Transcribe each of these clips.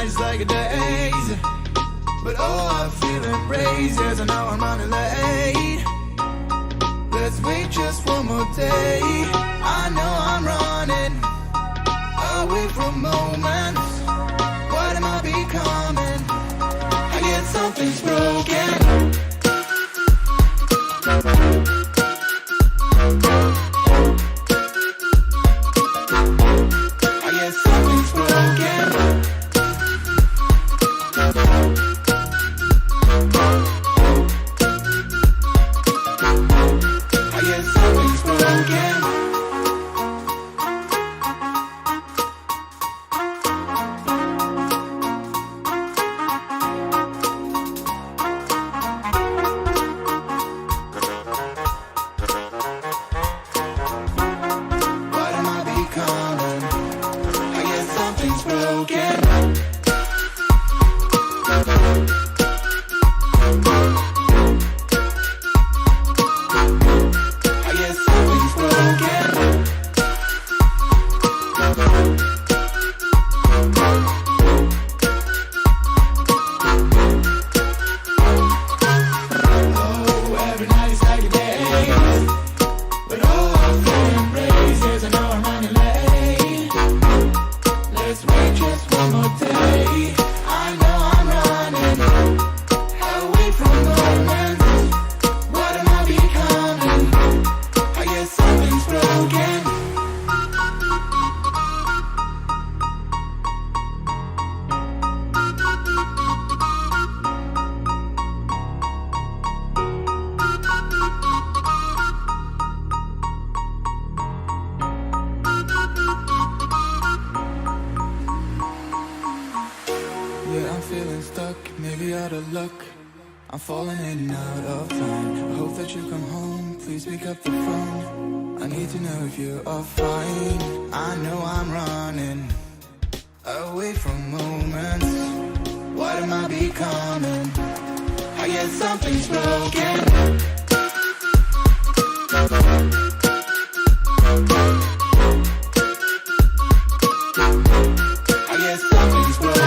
nights like a days, but oh, I feel embraced as I know I'm running late. Let's wait just one more day. I know I'm running away from moments. What am I becoming? I guess something's broken. I guess something's broken. I guess something's broken. What am I becoming? I guess something's broken. I guess something's broken. Oh, every night is like a day, but oh, I feel embraced as I know I'm running late. Let's wait just one more day. I know I'm running away from moments. What am I becoming? I guess something's broken. Yeah, I'm feeling stuck, maybe out of luck. I'm falling in and out of line. I hope that you come home, please pick up the phone. I need to know if you are fine. I know I'm running away from moments. What am I becoming? I guess something's broken. I guess something's broken.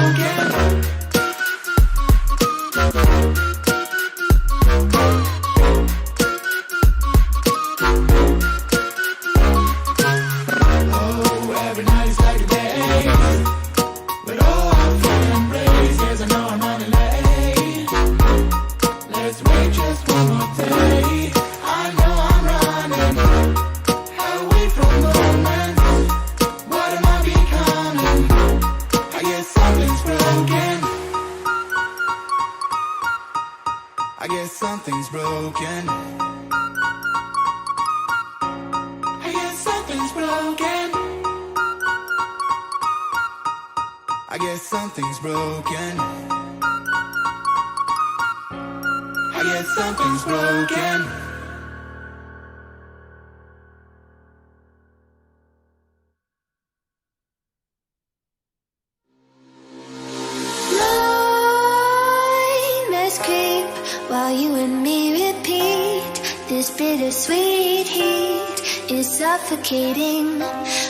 Oh, every night is like a day, but oh, I feel embraced as I know I'm running late. Let's wait just one more day. I know I'm running away from moments. What am I becoming? I guess something's broken. I guess something's broken. I guess something's broken. I guess something's broken. I guess something's broken. Nightmares creep while you and me repeat. This bittersweet heat is suffocating.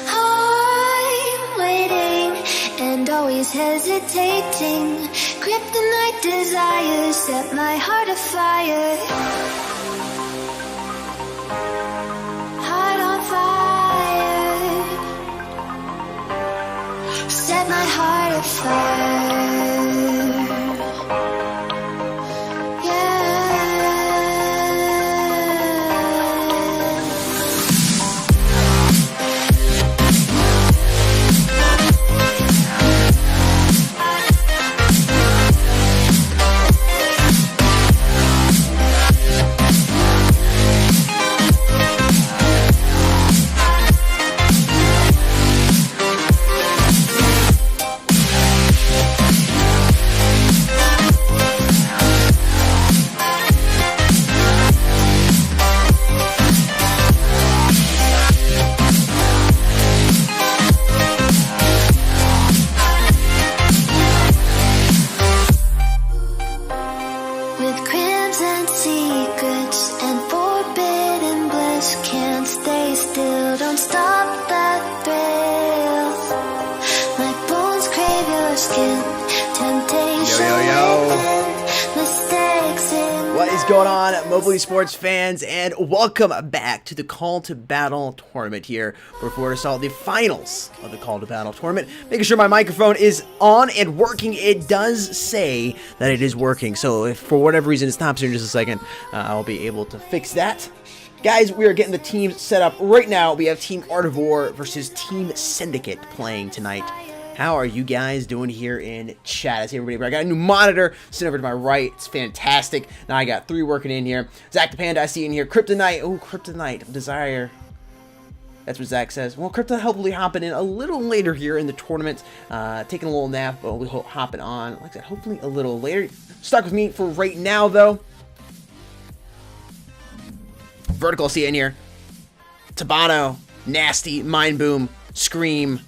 I'm waiting and always hesitating. Kryptonite desires set my heart afire. Heart on fire. Set my heart afire. skin. go. What is going on, Mobile Esports fans, and welcome back to the Call to Battle tournament here. We're forward to solve the finals of the Call to Battle tournament. Making sure my microphone is on and working. It does say that it is working, so if for whatever reason it stops here in just a second, I'll be able to fix that. Guys, we are getting the teams set up right now. We have Team Art of War versus Team Syndicate playing tonight. How are you guys doing here in chat? I see everybody. I got a new monitor sitting over to my right. It's fantastic. Now I got 3 working in here. Zach the Panda, I see in here. Kryptonite. Oh, Kryptonite. Desire. That's what Zach says. Well, Kryptonite hopefully hopping in a little later here in the tournament. Taking a little nap, but we'll be hopping on. Like I said, hopefully a little later. Stuck with me for right now, though. Vertical, see it in here. Tabano, Nasty, Mind Boom, Scream,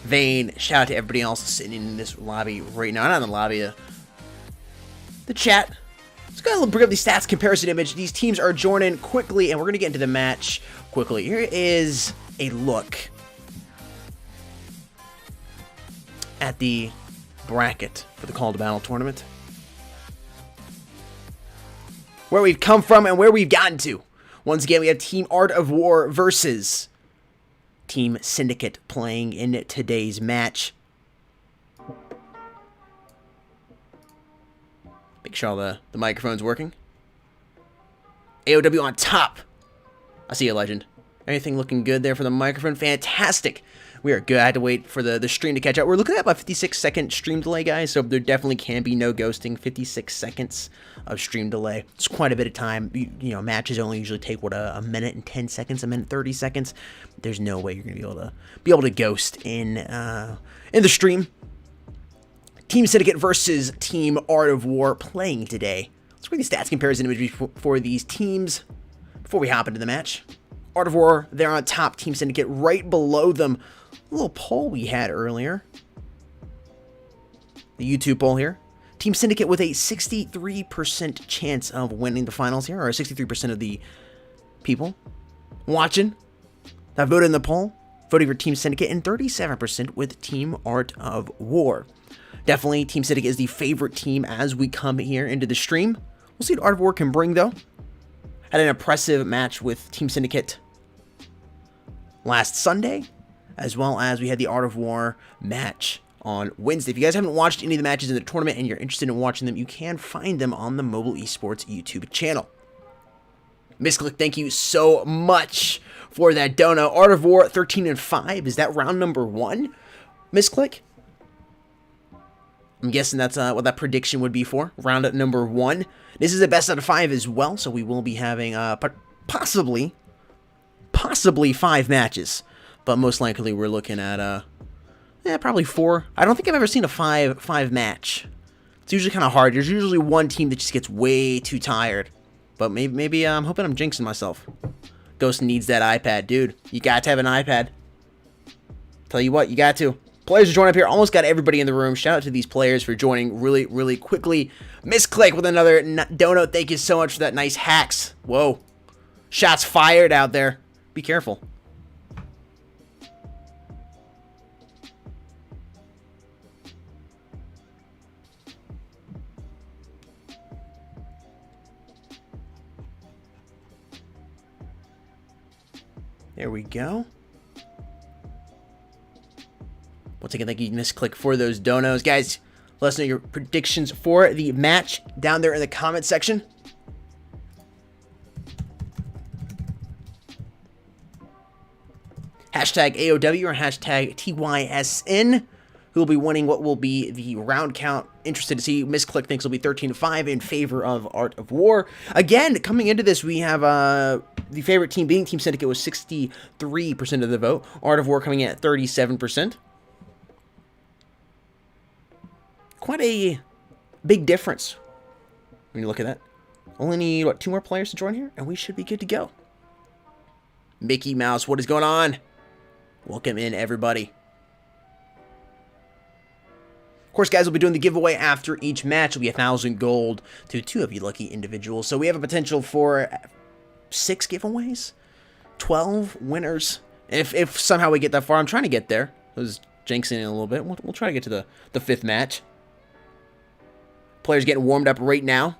Vane. Shout out to everybody else sitting in this lobby right now. Not in the lobby, the chat. Let's go ahead and bring up the stats comparison image. These teams are joining quickly, and we're going to get into the match quickly. Here is a look at the bracket for the Call to Battle tournament. Where we've come from and where we've gotten to. Once again, we have Team Art of War versus Team Syndicate playing in today's match. Make sure all the microphone's working. AOW on top. I see you, Legend. Anything looking good there for the microphone? Fantastic. We are good. I had to wait for the stream to catch up. We're looking at about 56-second stream delay, guys, so there definitely can be no ghosting. 56 seconds of stream delay. It's quite a bit of time. You know, matches only usually take, what, a minute and 10 seconds, a minute 30 seconds. There's no way you're going to be able to ghost in the stream. Team Syndicate versus Team Art of War playing today. Let's bring the stats comparison image for these teams before we hop into the match. Art of War, they're on top. Team Syndicate right below them. A little poll we had earlier. The YouTube poll here. Team Syndicate with a 63% chance of winning the finals here, or 63% of the people watching that voted in the poll, voting for Team Syndicate, and 37% with Team Art of War. Definitely, Team Syndicate is the favorite team as we come here into the stream. We'll see what Art of War can bring, though. Had an impressive match with Team Syndicate last Sunday, as well as we had the Art of War match on Wednesday. If you guys haven't watched any of the matches in the tournament and you're interested in watching them, you can find them on the Mobile Esports YouTube channel. Misclick, thank you so much for that dono. Art of War 13-5. Is that round number 1? Misclick? I'm guessing that's what that prediction would be for. Round number 1. This is a best out of 5 as well, so we will be having possibly 5 matches. But most likely we're looking at probably 4. I don't think I've ever seen a 5 match. It's usually kind of hard. There's usually one team that just gets way too tired. But maybe I'm hoping I'm jinxing myself. Ghost needs that iPad, dude. You got to have an iPad. Tell you what, you got to. Players are joining up here. Almost got everybody in the room. Shout out to these players for joining really, really quickly. Misclick with another dono. Thank you so much for that nice hacks. Whoa. Shots fired out there. Be careful. There we go. Once again, thank you, Misclick, for those donos. Guys, let us know your predictions for the match down there in the comment section. Hashtag AOW or hashtag TYSN. Who will be winning what will be the round count? Interested to see. Misclick thinks it'll be 13-5 in favor of Art of War. Again, coming into this, we have the favorite team being Team Syndicate with 63% of the vote. Art of War coming in at 37%. Quite a big difference when you look at that. Only need, what, 2 more players to join here, and we should be good to go. Mickey Mouse, what is going on? Welcome in, everybody. Of course, guys, we'll be doing the giveaway after each match. It'll be 1,000 gold to 2 of you lucky individuals. So we have a potential for 6 giveaways, 12 winners. If somehow we get that far, I'm trying to get there. I was jinxing it a little bit. We'll try to get to the 5th match. Players getting warmed up right now.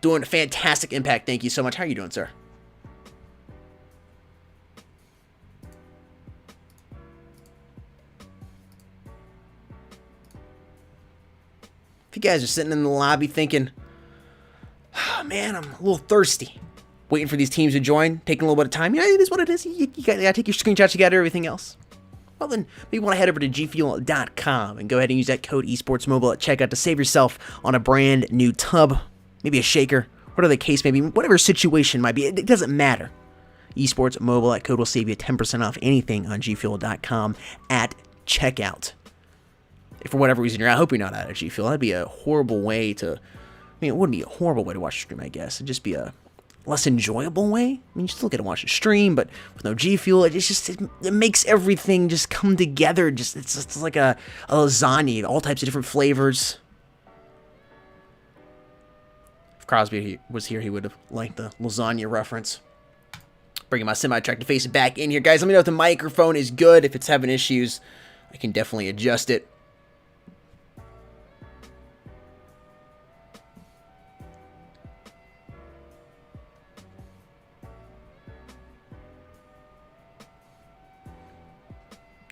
Doing a fantastic impact. Thank you so much. How are you doing, sir? If you guys are sitting in the lobby thinking, oh, man, I'm a little thirsty, waiting for these teams to join, taking a little bit of time, it is what it is. You gotta take your screenshots, you gotta do everything else. Well, then, maybe you want to head over to gfuel.com and go ahead and use that code esportsmobile at checkout to save yourself on a brand new tub, maybe a shaker, whatever the case may be, whatever situation might be, it doesn't matter. Esports Mobile, that code will save you 10% off anything on gfuel.com at checkout. If for whatever reason you're out, I hope you're not out of G Fuel. That'd be a horrible way to, I mean, it wouldn't be a horrible way to watch a stream, I guess. It'd just be a less enjoyable way. I mean, you still get to watch a stream, but with no G Fuel, it makes everything just come together. It's like a lasagna, all types of different flavors. If Crosby was here, he would have liked the lasagna reference. Bringing my semi-truck to face it back in here. Guys, let me know if the microphone is good. If it's having issues, I can definitely adjust it.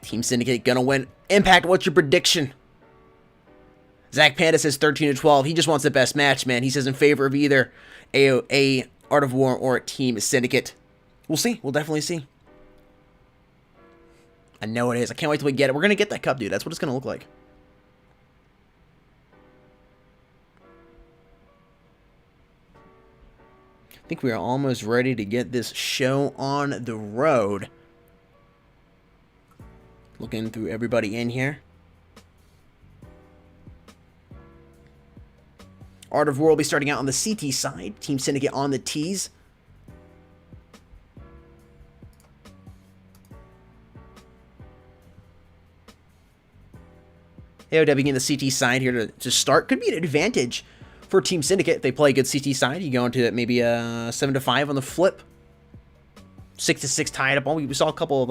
Team Syndicate gonna win. Impact, what's your prediction? Zach Panda says 13-12. He just wants the best match, man. He says in favor of either AOA, Art of War, or Team Syndicate. We'll see. We'll definitely see. I know it is. I can't wait till we get it. We're gonna get that cup, dude. That's what it's gonna look like. I think we are almost ready to get this show on the road. Looking through everybody in here. Art of War will be starting out on the CT side. Team Syndicate on the Ts. AOW getting the CT side here to start. Could be an advantage for Team Syndicate if they play a good CT side. You go into maybe a 7-5 on the flip. 6-6 tied up. We saw a couple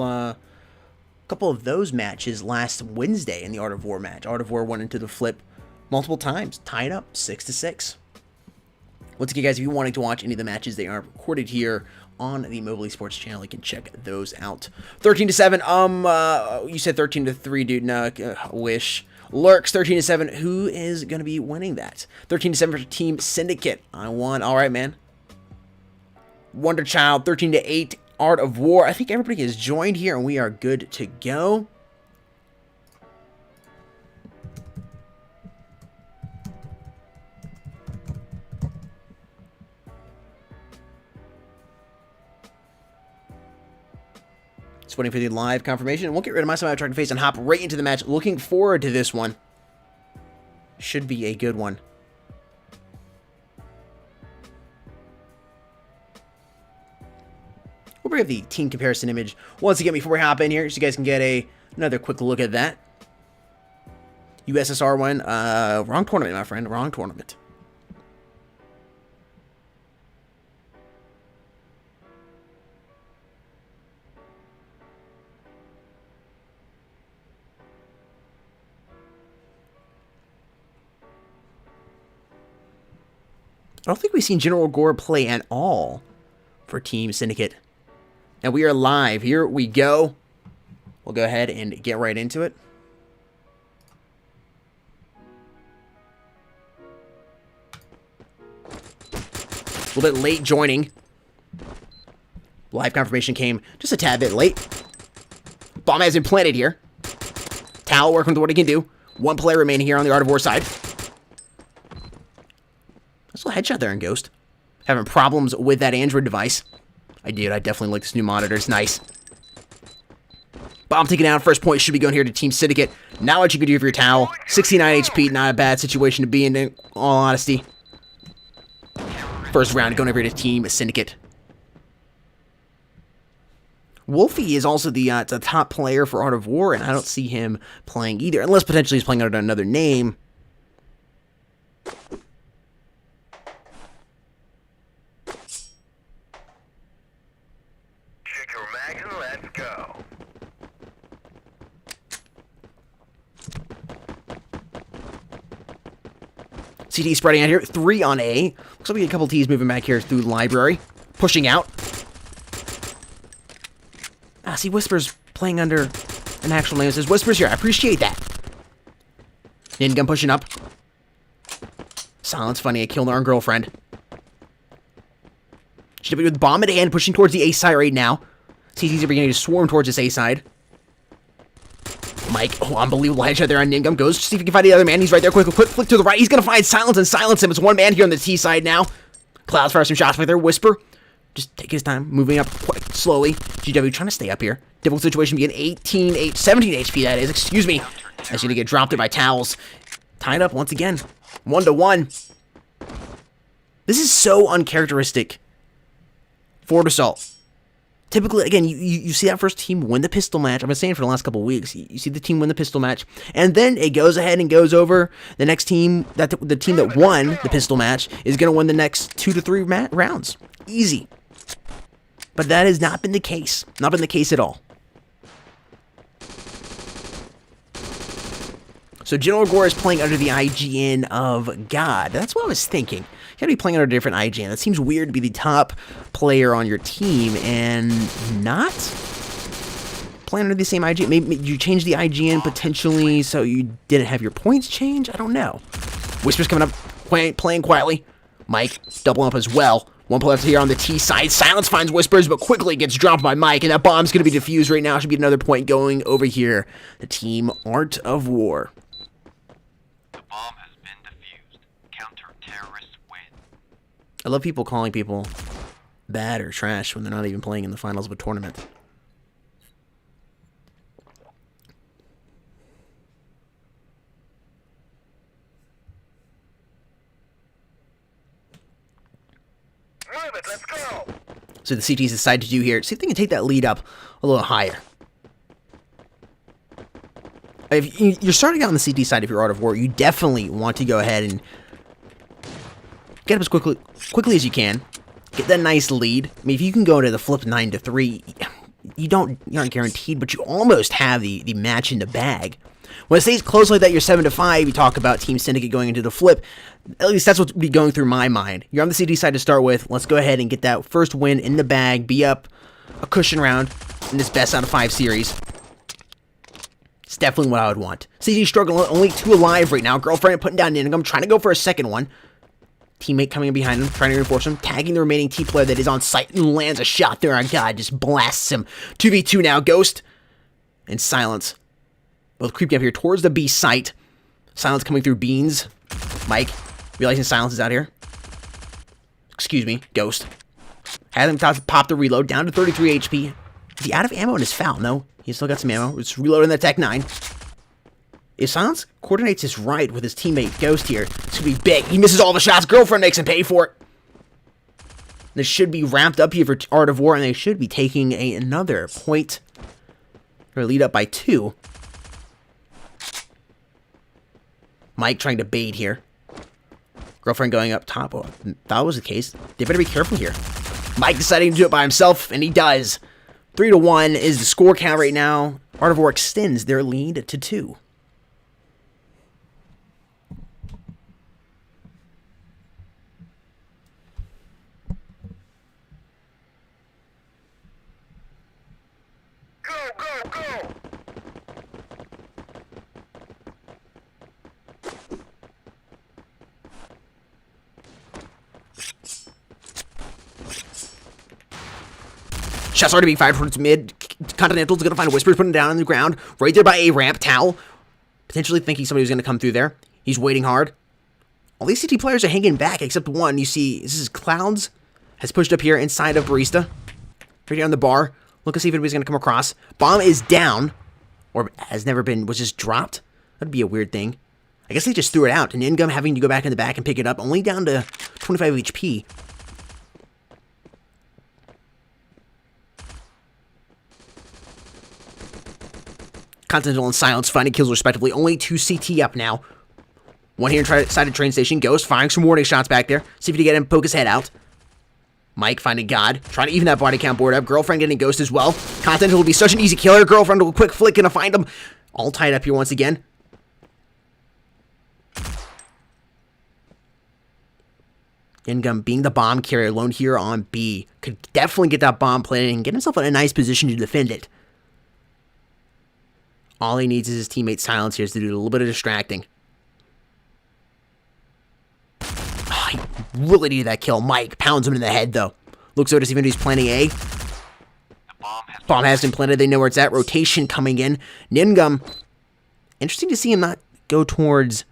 of those matches last Wednesday in the Art of War match. Art of War went into the flip multiple times, tied up 6-6. Once again, guys, if you're wanting to watch any of the matches, they are recorded here on the Mobile Esports channel. You can check those out. 13-7. You said 13-3, dude. No, wish. Lurks 13-7. Who is gonna be winning that? 13-7 for Team Syndicate. I won. All right, man. Wonder Child 13-8. Art of War. I think everybody has joined here and we are good to go. Just waiting for the live confirmation. We'll get rid of my semi-truck face and hop right into the match. Looking forward to this one. Should be a good one. We'll bring up the team comparison image once again before we hop in here, so you guys can get another quick look at that. USSR one, wrong tournament, my friend, wrong tournament. I don't think we've seen General Gore play at all for Team Syndicate. And we are live. Here we go. We'll go ahead and get right into it. A little bit late joining. Live confirmation came just a tad bit late. Bomb has been planted here. Towel working with what he can do. One player remaining here on the Art of War side. Nice little headshot there in Ghost. Having problems with that Android device. I definitely like this new monitor. It's nice. Bomb taken down. First point should be going here to Team Syndicate. Now what you can do for your towel. 69 HP. Not a bad situation to be in all honesty. First round going over to Team Syndicate. Wolfie is also the top player for Art of War, and I don't see him playing either. Unless potentially he's playing under another name. CT spreading out here. 3 on A. Looks like we get a couple T's moving back here through the library. Pushing out. Ah, see, Whisper's playing under an actual name. It says Whisper's here. I appreciate that. Gun pushing up. Silence funny. I killed our girlfriend. GW with bomb at hand, pushing towards the A side right now. CTs are beginning to swarm towards this A side. Mike, oh, unbelievable headshot there on Ningum. Goes to see if he can find the other man. He's right there. Quick flick to the right. He's going to find Silence and silence him. It's one man here on the T side now. Clouds fires some shots right there. Whisper. Just take his time, moving up quite slowly. GW trying to stay up here. Difficult situation. Begin 17 HP, that is. Excuse me. As you to get dropped there by Towels. Tied up once again. 1-1. This is so uncharacteristic for Assault. Typically, again, you see that first team win the pistol match. I've been saying for the last couple of weeks. You see the team win the pistol match, and then it goes ahead and goes over the next team. The team that won the pistol match is going to win the next 2 to 3 rounds. Easy. But that has not been the case. Not been the case at all. So General Gore is playing under the IGN of God. That's what I was thinking. You gotta be playing under a different IGN. That seems weird to be the top player on your team and not playing under the same IGN. Maybe you change the IGN potentially so you didn't have your points change? I don't know. Whisper's coming up, playing quietly. Mike doubling up as well. One play left here on the T side. Silence finds Whispers, but quickly gets dropped by Mike, and that bomb's going to be defused right now. Should be another point going over here. The team Art of War. The bomb has been defused. Counter-terrorists win. I love people calling people bad or trash when they're not even playing in the finals of a tournament. Move it, let's go! So the CTs decide to do here, see if they can take that lead up a little higher. If you're starting out on the CT side, if you're Art of War, you definitely want to go ahead and get up as quickly as you can. Get that nice lead. I mean, if you can go to the flip 9-3, you're not guaranteed, but you almost have the match in the bag. When it stays close like that, you're 7-5. You talk about Team Syndicate going into the flip. At least that's what's be going through my mind. You're on the CT side to start with. Let's go ahead and get that first win in the bag. Be up a cushion round in this best out of 5 series. It's definitely what I would want. CT struggling, only 2 alive right now. Girlfriend putting down Ningum, trying to go for a second one. Teammate coming in behind him, trying to reinforce him, tagging the remaining T player that is on site and lands a shot there on God, just blasts him. 2v2 now, Ghost and Silence. Both creeping up here towards the B site. Silence coming through Beans. Mike, realizing Silence is out here. Excuse me, Ghost. Had him pop the reload, down to 33 HP. Is he out of ammo in his foul? No, he's still got some ammo. It's reloading the Tech 9. If Silence coordinates his right with his teammate Ghost here, it's going to be big. He misses all the shots. Girlfriend makes him pay for it. This should be ramped up here for Art of War, and they should be taking another point. Or lead up by 2. Mike trying to bait here. Girlfriend going up top. Oh, that was the case. They better be careful here. Mike deciding to do it by himself, and he does. 3-1 is the score count right now. Art of War extends their lead to 2. Go, go, go! Shots already being fired towards mid. Continental's going to find Whispers, putting it down on the ground. Right there by A-ramp. Towel. Potentially thinking somebody was going to come through there. He's waiting hard. All these CT players are hanging back, except one. You see, this is Clouds. Has pushed up here inside of Barista. Right here on the bar. Look and see if anybody's going to come across. Bomb is down. Or has never been, was just dropped. That'd be a weird thing. I guess they just threw it out. And Ingum having to go back in the back and pick it up. Only down to 25 HP. Continental and Silence finding kills respectively. Only 2 CT up now. One here inside the train station. Ghost firing some warning shots back there. See if you can get him, poke his head out. Mike finding God. Trying to even that body count board up. Girlfriend getting Ghost as well. Continental will be such an easy killer. Girlfriend will quick flick and find him. All tied up here once again. Ingum being the bomb carrier alone here on B. Could definitely get that bomb planted and get himself in a nice position to defend it. All he needs is his teammate Silence here to do a little bit of distracting. Oh, he really needed that kill. Mike pounds him in the head, though. Looks over to see if he's planning A. Bomb has been planted. They know where it's at. Rotation coming in. Ningum. Interesting to see him not go towards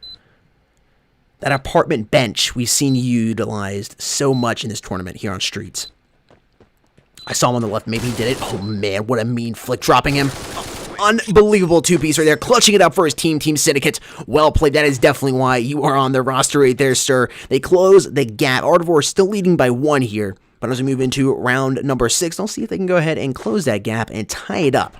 that apartment bench we've seen utilized so much in this tournament here on Streets. I saw him on the left. Maybe he did it. Oh, man. What a mean flick dropping him. Unbelievable two-piece right there. Clutching it up for his team. Team Syndicate. Well played. That is definitely why you are on the roster right there, sir. They close the gap. Ardvor still leading by 1 here. But as we move into round number 6, I'll see if they can go ahead and close that gap and tie it up.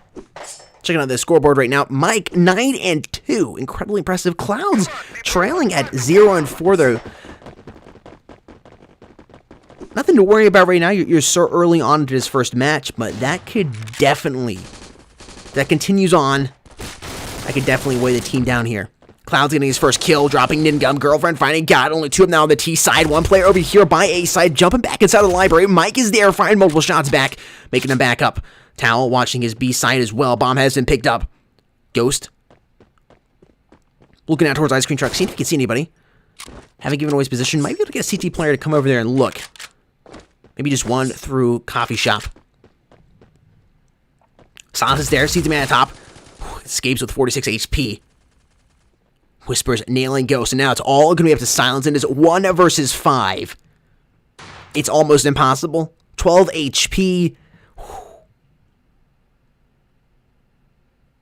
Checking out the scoreboard right now. Mike, 9-2. Incredibly impressive. Clouds trailing at 0-4, though. Nothing to worry about right now. You're so early on into this first match, but that could definitely... that continues on. I could definitely weigh the team down here. Cloud's getting his first kill, dropping Ningum. Girlfriend finding God. Only 2 of them now on the T side. 1 player over here by A side, jumping back inside the library. Mike is there, firing multiple shots back, making them back up. Towel watching his B side as well. Bomb has been picked up. Ghost looking out towards ice cream truck, seeing if he can see anybody. Haven't given away his position. Might be able to get a CT player to come over there and look. Maybe just one through coffee shop. Silence is there. Sees the man at top. Escapes with 46 HP. Whispers nailing Ghost. And now it's all going to be up to Silence. And it's 1 versus 5. It's almost impossible. 12 HP.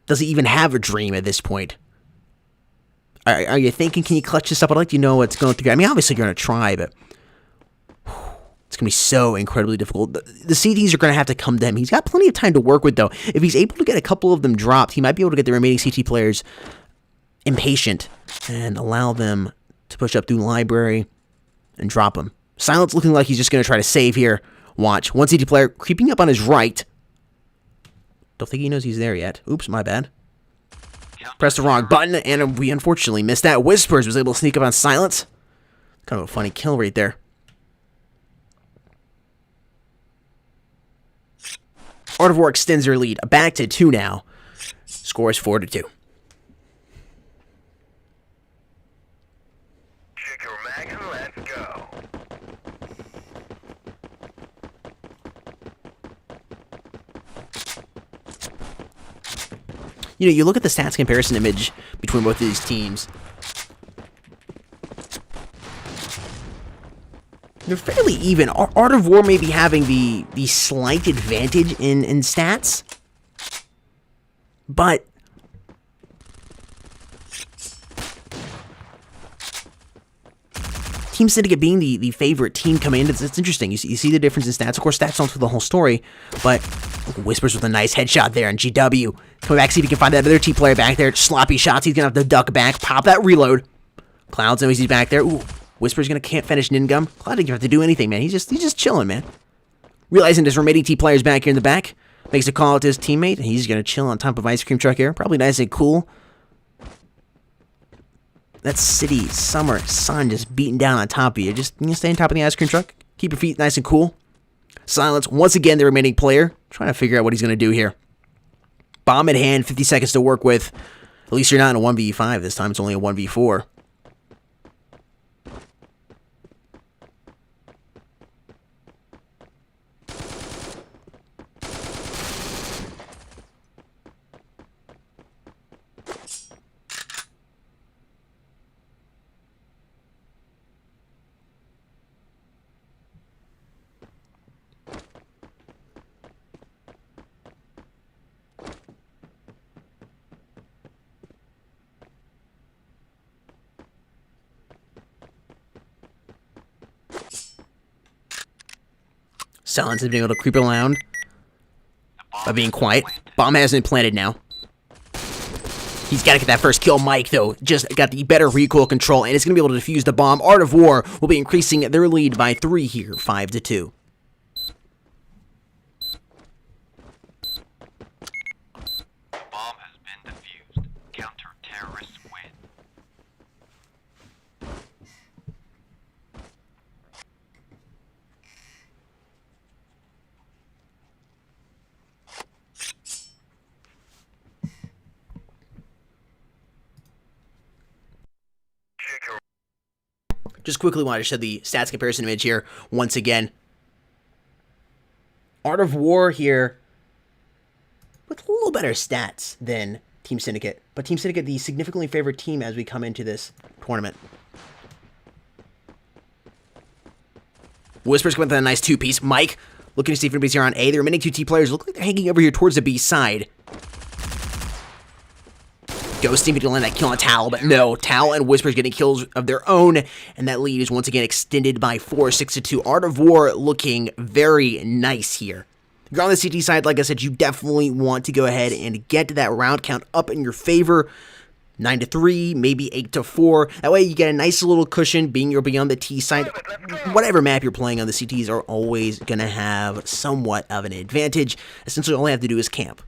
Does he even have a dream at this point? Are you thinking, can you clutch this up? I'd like to know what's going through. I mean, obviously you're going to try, but it's going to be so incredibly difficult. The CTs are going to have to come to him. He's got plenty of time to work with, though. If he's able to get a couple of them dropped, he might be able to get the remaining CT players impatient and allow them to push up through the library and drop them. Silence looking like he's just going to try to save here. Watch. 1 CT player creeping up on his right. Don't think he knows he's there yet. Oops, my bad. Pressed the wrong button, and we unfortunately missed that. Whispers was able to sneak up on Silence. Kind of a funny kill right there. Art of War extends their lead back to 2 now. Score is 4-2. Check your mag and let's go. You know, you look at the stats comparison image between both of these teams. They're fairly even. Art of War may be having the slight advantage in stats. But Team Syndicate being the favorite team coming in, it's interesting. You see the difference in stats. Of course, stats don't tell the whole story, but Whispers with a nice headshot there, and GW coming back, see if he can find that other team player back there. Sloppy shots. He's going to have to duck back, pop that reload. Clouds knows he's back there. Ooh, Whisper's going to can't finish Ningum. Cloud didn't have to do anything, man. He's just chilling, man. Realizing his remaining team players back here in the back, makes a call out to his teammate, and he's going to chill on top of ice cream truck here. Probably nice and cool. That city summer sun just beating down on top of you. Just stay on top of the ice cream truck. Keep your feet nice and cool. Silence, once again, the remaining player. Trying to figure out what he's going to do here. Bomb in hand, 50 seconds to work with. At least you're not in a 1v5 this time. It's only a 1v4. Silence has been able to creep around by being quiet. Bomb hasn't been planted now. He's got to get that first kill. Mike, though, just got the better recoil control, and it's going to be able to defuse the bomb. Art of War will be increasing their lead by 3 here, 5-2. Bomb has been defused. Counter-terrorists win. Just quickly wanted to show the stats comparison image here once again. Art of War here with a little better stats than Team Syndicate. But Team Syndicate, the significantly favored team as we come into this tournament. Whispers come with a nice two-piece. Mike looking to see if anybody's here on A. The remaining two T players look like they're hanging over here towards the B side. Ghost seeming to land that kill on Tal, but no. Tal and Whispers getting kills of their own, and that lead is once again extended by 4, 6-2. Art of War looking very nice here. If you're on the CT side, like I said, you definitely want to go ahead and get that round count up in your favor. 9-3, maybe 8-4. That way you get a nice little cushion being you're beyond the T side. Whatever map you're playing on, the CTs are always going to have somewhat of an advantage. Essentially, all you have to do is camp.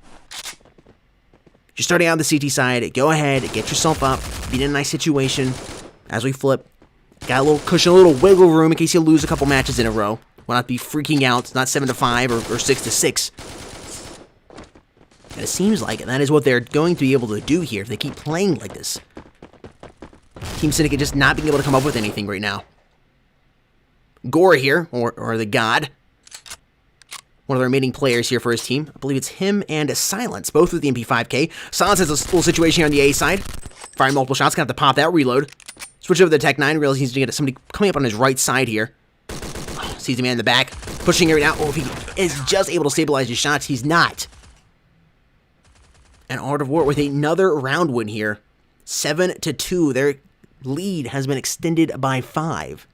You're starting out on the CT side, go ahead, get yourself up, be in a nice situation as we flip. Got a little cushion, a little wiggle room in case you lose a couple matches in a row. Will not be freaking out. It's not 7-5 or 6-6. And it seems like that is what they're going to be able to do here if they keep playing like this. Team Syndicate just not being able to come up with anything right now. Gore here, or the God. One of the remaining players here for his team. I believe it's him and Silence, both with the MP5K. Silence has a little situation here on the A side. Firing multiple shots, gonna have to pop that reload. Switch over to the Tech 9, realizes he needs to get somebody coming up on his right side here. Sees the man in the back, pushing it right now. Oh, if he is just able to stabilize his shots, he's not. And Art of War with another round win here. 7-2. Their lead has been extended by 5.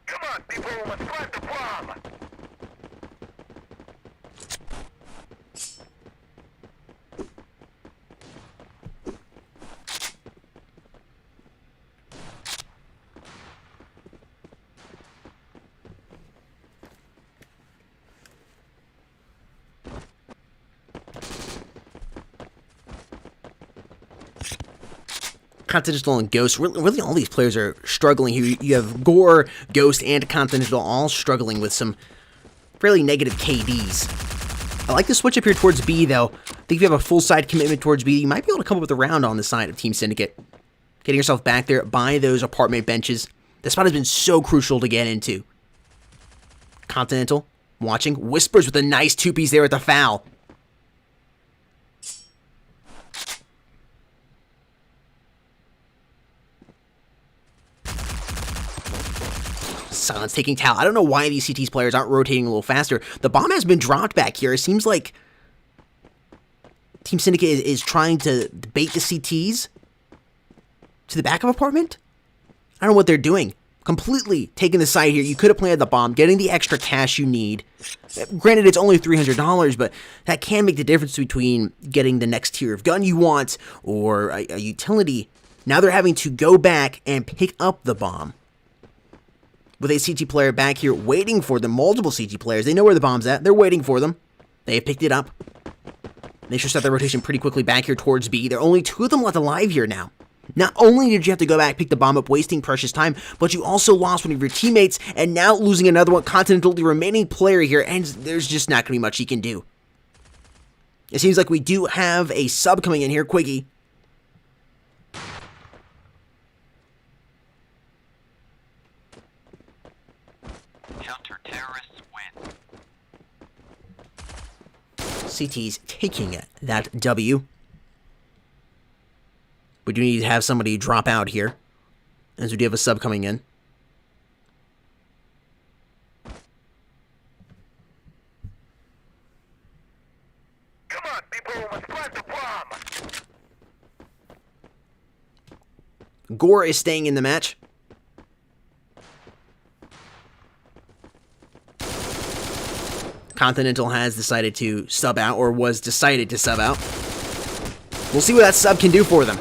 Come on, people, let's plant the bomb! Continental and Ghost, really all these players are struggling. You have Gore, Ghost, and Continental all struggling with some fairly negative KDs. I like the switch up here towards B, though. I think if you have a full side commitment towards B, you might be able to come up with a round on the side of Team Syndicate. Getting yourself back there by those apartment benches. This spot has been so crucial to get into. Continental watching. Whispers with a nice two-piece there at the foul. Silence taking Tal. I don't know why these CT's players aren't rotating a little faster. The bomb has been dropped back here. It seems like Team Syndicate is trying to bait the CTs to the back of apartment. I don't know what they're doing. Completely taking the side here. You could have planted the bomb, getting the extra cash you need. Granted, it's only $300, but that can make the difference between getting the next tier of gun you want or a utility. Now they're having to go back and pick up the bomb. With a CT player back here waiting for them, multiple CT players. They know where the bomb's at. They're waiting for them. They have picked it up. They should start their rotation pretty quickly back here towards B. There are only 2 of them left alive here now. Not only did you have to go back, pick the bomb up, wasting precious time, but you also lost one of your teammates, and now losing another one, Continental, the remaining player here, and there's just not going to be much he can do. It seems like we do have a sub coming in here, Quiggy. Counter-terrorists win. CT's taking that W. We do need to have somebody drop out here, as we do have a sub coming in. Come on, people, let's plant the bomb! Gore is staying in the match. Continental has decided to sub out, or was decided to sub out. We'll see what that sub can do for them.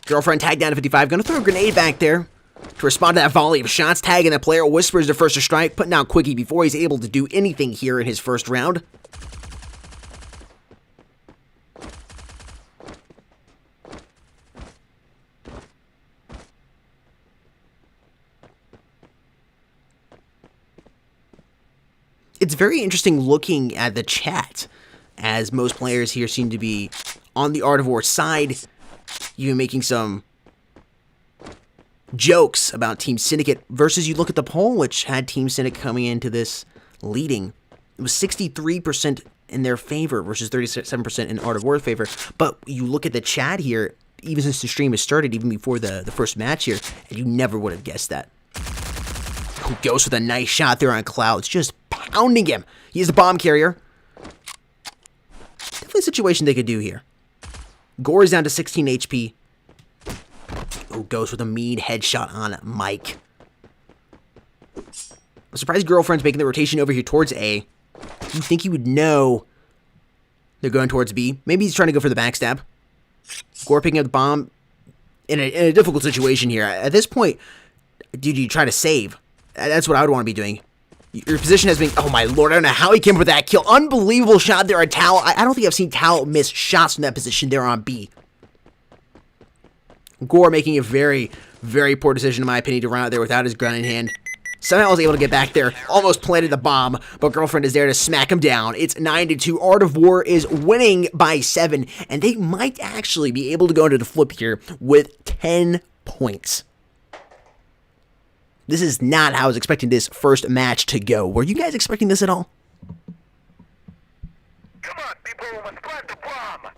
Girlfriend tagged down to 55. Gonna throw a grenade back there to respond to that volley of shots. Tagging the player. Whispers the first to strike. Putting out Quickie before he's able to do anything here in his first round. it's very interesting looking at the chat, as most players here seem to be on the Art of War side, even making some jokes about Team Syndicate, versus you look at the poll, which had Team Syndicate coming into this leading. It was 63% in their favor versus 37% in Art of War's favor. But you look at the chat here, even since the stream has started, even before the first match here, and you never would have guessed that. Who goes with a nice shot there on Clouds, just pounding him. He is the bomb carrier. Definitely a situation they could do here. Gore is down to 16 HP. Who goes with a mean headshot on Mike. I'm surprised Girlfriend's making the rotation over here towards A. You think he would know they're going towards B? Maybe he's trying to go for the backstab. Gore picking up the bomb in a difficult situation here. At this point, dude, you try to save. That's what I would want to be doing. Your position has been... Oh, my lord. I don't know how he came up with that kill. Unbelievable shot there on Tao. I don't think I've seen Tao miss shots from that position there on B. Gore making a very, very poor decision, in my opinion, to run out there without his gun in hand. Somehow was able to get back there, almost planted the bomb, but Girlfriend is there to smack him down. It's 9-2. Art of War is winning by 7, and they might actually be able to go into the flip here with 10 points. This is not how I was expecting this first match to go. Were you guys expecting this at all? Come on, people, let's plant the bomb.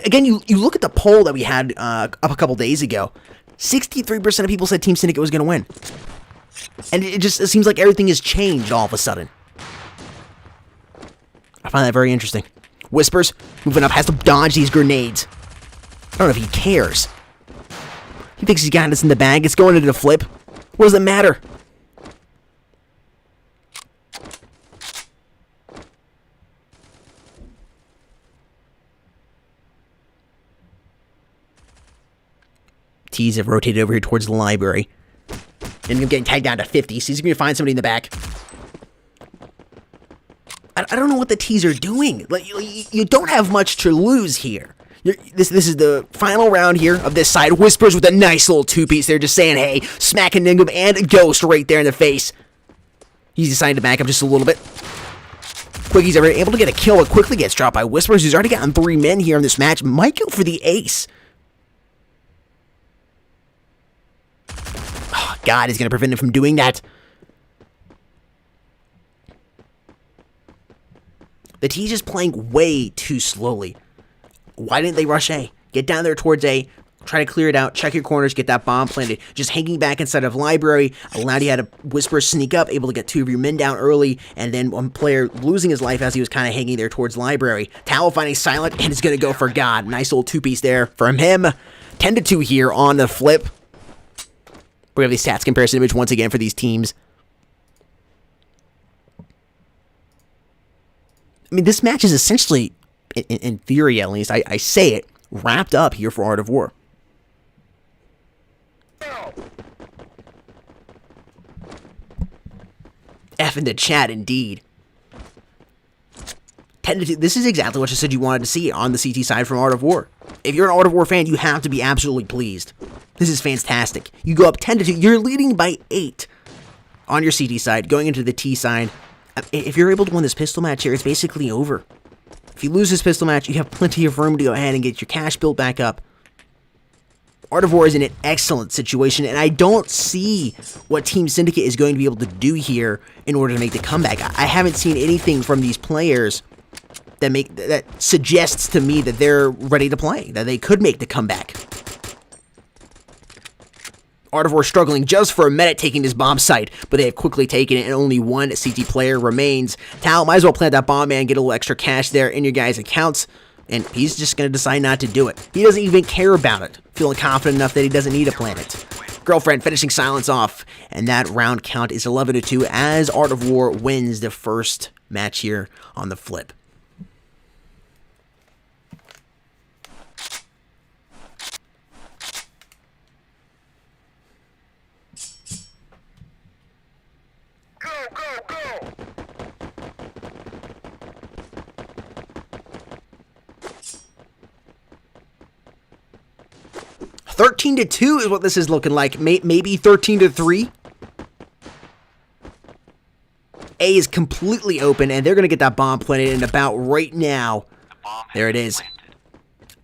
Again, you look at the poll that we had up a couple days ago. 63% of people said Team Syndicate was going to win. And it seems like everything has changed all of a sudden. I find that very interesting. Whispers, moving up, has to dodge these grenades. I don't know if he cares. He thinks he's got this in the bag. It's going into the flip. What does it matter? T's have rotated over here towards the library. And I'm getting tagged down to 50, so he's going to find somebody in the back. I don't know what the T's are doing. Like, you don't have much to lose here. This is the final round here of this side. Whispers with a nice little two-piece there, just saying, hey, smacking Ningum and Ghost right there in the face. He's decided to back up just a little bit. Quickie's able to get a kill, but quickly gets dropped by Whispers, who's already gotten 3 men here in this match. Might go for the ace. Oh, God, he's going to prevent him from doing that. The T's just playing way too slowly. Why didn't they rush A? Get down there towards A, try to clear it out, check your corners, get that bomb planted. Just hanging back inside of library allowed you to Whisper sneak up, able to get 2 of your men down early, and then one player losing his life as he was kind of hanging there towards library. Towel finding silent, and is going to go for God. Nice little 2-piece there from him. 10-2 here on the flip. We have the stats comparison image once again for these teams. I mean, this match is essentially, in theory at least, I say it, wrapped up here for Art of War. F in the chat, indeed. 10-2. This is exactly what you said you wanted to see on the CT side from Art of War. If you're an Art of War fan, you have to be absolutely pleased. This is fantastic. You go up 10-2. You're leading by 8 on your CT side, going into the T side. If you're able to win this pistol match here, it's basically over. If you lose this pistol match, you have plenty of room to go ahead and get your cash built back up. Art of War is in an excellent situation, and I don't see what Team Syndicate is going to be able to do here in order to make the comeback. I haven't seen anything from these players that suggests to me that they're ready to play, that they could make the comeback. Art of War struggling just for a minute taking this bomb site, but they have quickly taken it, and only one CT player remains. Tao might as well plant that bomb, man, get a little extra cash there in your guys' accounts, and he's just going to decide not to do it. He doesn't even care about it, feeling confident enough that he doesn't need to plant it. Girlfriend finishing silence off, and that round count is 11-2 as Art of War wins the first match here on the flip. Go! 13-2 is what this is looking like. Maybe 13-3. A is completely open, and they're going to get that bomb planted in about right now. There it is.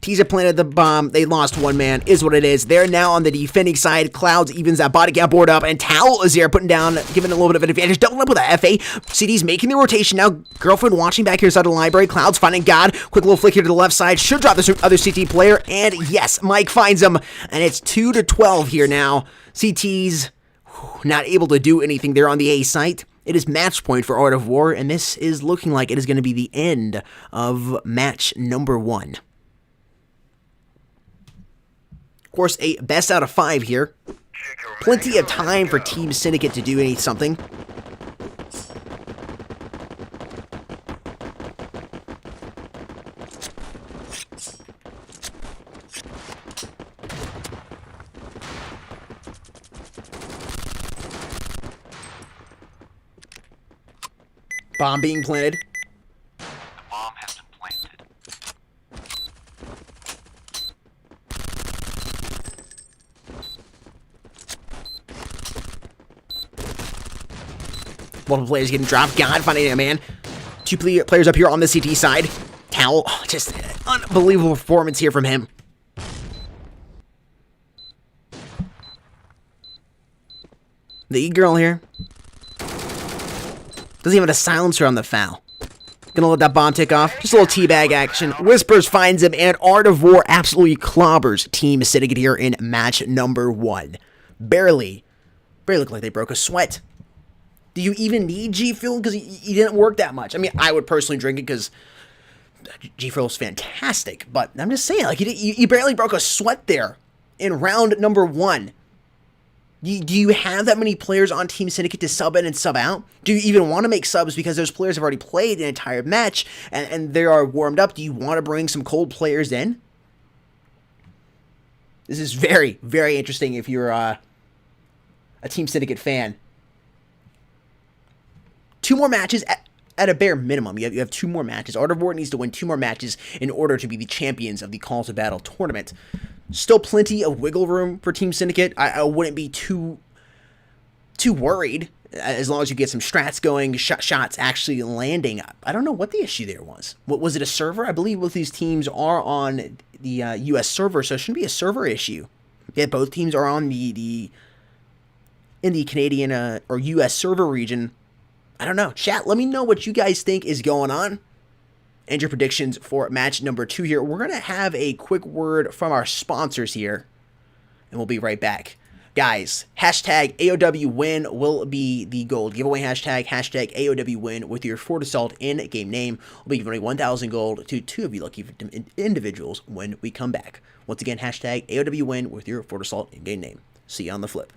Teaser planted the bomb. They lost one man. Is what it is. They're now on the defending side. Clouds evens that body count board up. And Towel is here putting down, giving a little bit of an advantage. Doubling up with a FA. CD's making the rotation now. Girlfriend watching back here side of the library. Clouds finding God. Quick little flick here to the left side. Should drop this other CT player. And yes, Mike finds him. And it's 2-12 here now. CT's not able to do anything there on the A site. It is match point for Art of War. And this is looking like it is going to be the end of match number 1. Of course, a best out of 5 here. Plenty of time for Team Syndicate to do something. Bomb being planted. Multiple players getting dropped. God finding a man. 2 players up here on the CT side. Towel. Oh, just unbelievable performance here from him. The E-girl here. Doesn't even have a silencer on the foul. Gonna let that bomb tick off. Just a little teabag action. Whispers finds him, and Art of War absolutely clobbers Team Syndicate here in match number 1. Barely looked like they broke a sweat. Do you even need G Fuel? Because he didn't work that much. I mean, I would personally drink it because G Fuel is fantastic. But I'm just saying, like, you barely broke a sweat there in round number 1. Do you have that many players on Team Syndicate to sub in and sub out? Do you even want to make subs because those players have already played an entire match and they are warmed up? Do you want to bring some cold players in? This is very, very interesting if you're a Team Syndicate fan. 2 more matches at a bare minimum. You have 2 more matches. Art of War needs to win 2 more matches in order to be the champions of the Call to Battle tournament. Still plenty of wiggle room for Team Syndicate. I wouldn't be too worried as long as you get some strats going, shots actually landing. I don't know what the issue there was. What was it, a server? I believe both these teams are on the U.S. server, so it shouldn't be a server issue. Yeah, both teams are on in the Canadian or U.S. server region. I don't know. Chat, let me know what you guys think is going on. And your predictions for match number 2 here. We're going to have a quick word from our sponsors here. And we'll be right back. Guys, hashtag AOW win will be the gold giveaway hashtag. Hashtag AOW win with your Fort Assault in-game name. We'll be giving away 1,000 gold to 2 of you lucky individuals when we come back. Once again, hashtag AOW win with your Fort Assault in-game name. See you on the flip.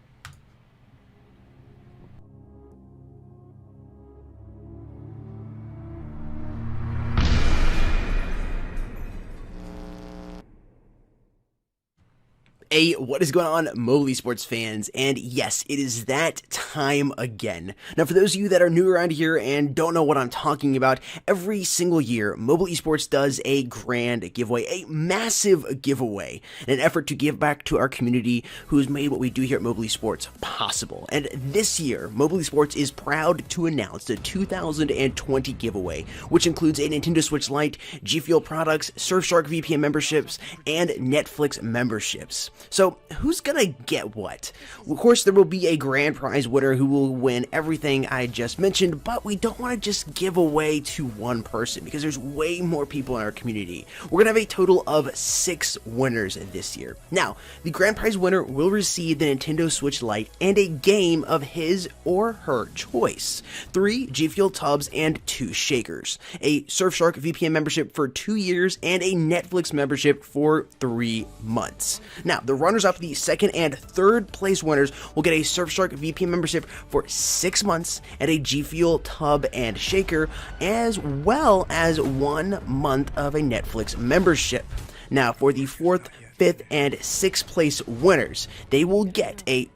Hey, what is going on, mobile esports fans? And yes, it is that time again. Now, for those of you that are new around here and don't know what I'm talking about, every single year, mobile esports does a grand giveaway, a massive giveaway, in an effort to give back to our community who has made what we do here at Mobile Esports possible. And this year, Mobile Esports is proud to announce the 2020 giveaway, which includes a Nintendo Switch Lite, G Fuel products, Surfshark VPN memberships, and Netflix memberships. So, who's gonna get what? Well, of course, there will be a grand prize winner who will win everything I just mentioned, but we don't want to just give away to one person because there's way more people in our community. We're gonna have a total of 6 winners this year. Now, the grand prize winner will receive the Nintendo Switch Lite and a game of his or her choice, 3 G Fuel tubs and 2 shakers, a Surfshark VPN membership for 2 years, and a Netflix membership for 3 months. Now, the runners-up, the 2nd and 3rd place winners, will get a Surfshark VPN membership for 6 months and a G Fuel tub and shaker, as well as 1 month of a Netflix membership. Now, for the 4th, 5th, and 6th place winners, they will get a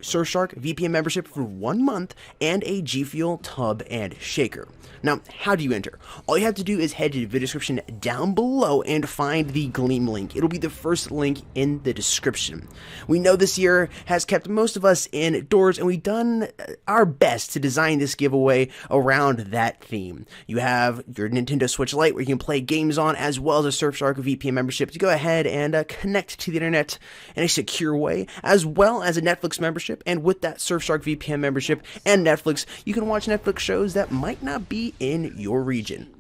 Surfshark VPN membership for 1 month and a G Fuel tub and shaker. Now, how do you enter? All you have to do is head to the video description down below and find the Gleam link. It'll be the first link in the description. We know this year has kept most of us indoors, and we've done our best to design this giveaway around that theme. You have your Nintendo Switch Lite where you can play games on, as well as a Surfshark VPN membership to go ahead and connect to the internet in a secure way, as well as a Netflix membership. And with that Surfshark VPN membership and Netflix, you can watch Netflix shows that might not be in your region.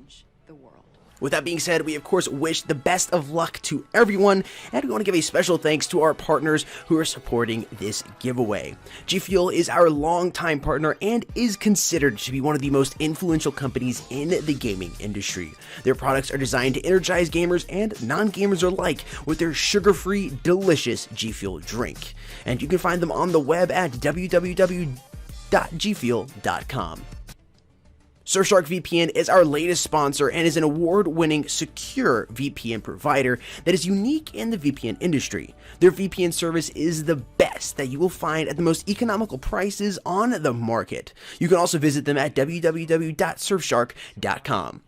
With that being said, we of course wish the best of luck to everyone, and we want to give a special thanks to our partners who are supporting this giveaway. G Fuel is our longtime partner and is considered to be one of the most influential companies in the gaming industry. Their products are designed to energize gamers and non-gamers alike with their sugar-free, delicious G Fuel drink. And you can find them on the web at www.gfuel.com. Surfshark VPN is our latest sponsor and is an award-winning secure VPN provider that is unique in the VPN industry. Their VPN service is the best that you will find at the most economical prices on the market. You can also visit them at www.surfshark.com.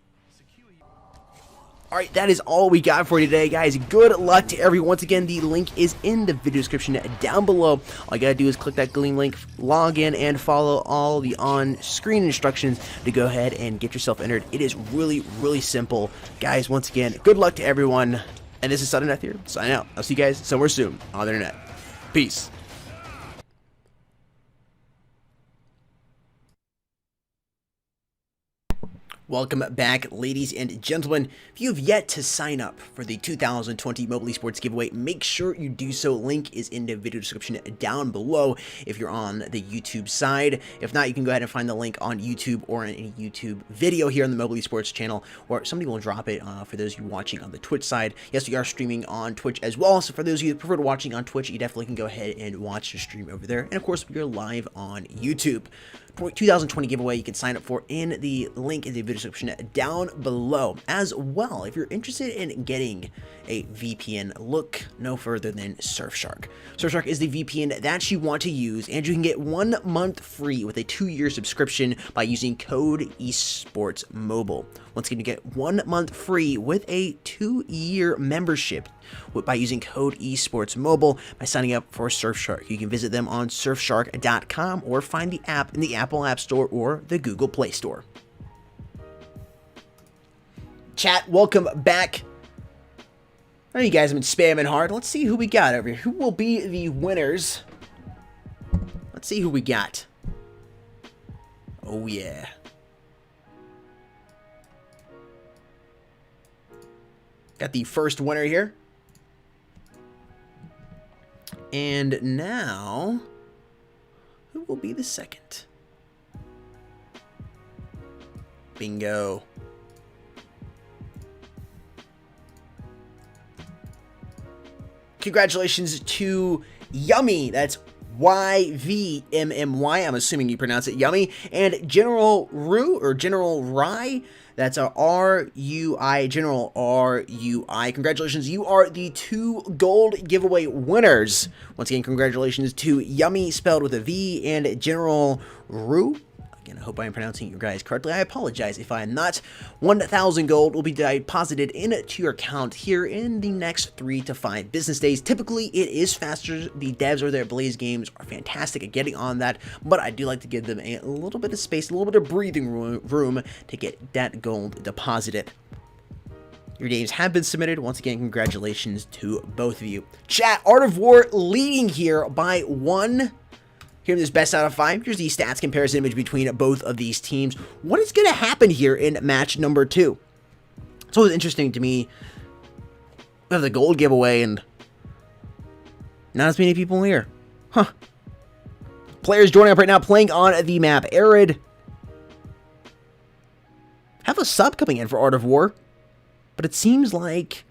Alright, that is all we got for you today, guys. Good luck to everyone. Once again, the link is in the video description down below. All you gotta do is click that Gleam link, log in, and follow all the on-screen instructions to go ahead and get yourself entered. It is really, really simple. Guys, once again, good luck to everyone. And this is Sudden here, signing out. I'll see you guys somewhere soon on the internet. Peace. Welcome back, ladies and gentlemen. If you have yet to sign up for the 2020 Mobile Esports giveaway, make sure you do so. Link is in the video description down below if you're on the YouTube side. If not, you can go ahead and find the link on YouTube or in any YouTube video here on the Mobile Esports channel, or somebody will drop it for those of you watching on the Twitch side. Yes, we are streaming on Twitch as well, so for those of you that prefer watching on Twitch, you definitely can go ahead and watch the stream over there. And of course, we are live on YouTube. 2020 giveaway you can sign up for in the link in the video description down below. As well, if you're interested in getting a VPN, look no further than Surfshark. Surfshark is the VPN that you want to use, and you can get 1 month free with a 2-year subscription by using code esportsmobile. Once again, you get 1 month free with a 2-year membership by using code esportsmobile by signing up for Surfshark. You can visit them on surfshark.com or find the app in the Apple App Store or the Google Play Store. Chat, welcome back. I know you guys have been spamming hard. Let's see who we got over here. Who will be the winners? Let's see who we got. Oh yeah. Got the first winner here. And now, who will be the second? Bingo. Congratulations to Yummy. That's YVMMY. I'm assuming you pronounce it Yummy. And General Rue, or General Rye. That's a RUI, General RUI. Congratulations, you are the 2 gold giveaway winners. Once again, congratulations to Yummy, spelled with a V, and General Rue. Again, I hope I am pronouncing your guys correctly. I apologize if I am not. 1,000 gold will be deposited into your account here in the next 3 to 5 business days. Typically, it is faster. The devs over there at Blaze Games are fantastic at getting on that, but I do like to give them a little bit of space, a little bit of breathing room to get that gold deposited. Your names have been submitted. Once again, congratulations to both of you. Chat, Art of War leading here by 1. Here in this best out of 5, here's the stats comparison image between both of these teams. What is going to happen here in match number 2? It's always interesting to me. We have the gold giveaway and not as many people here. Huh. Players joining up right now, playing on the map. Arid. Have a sub coming in for Art of War, but it seems like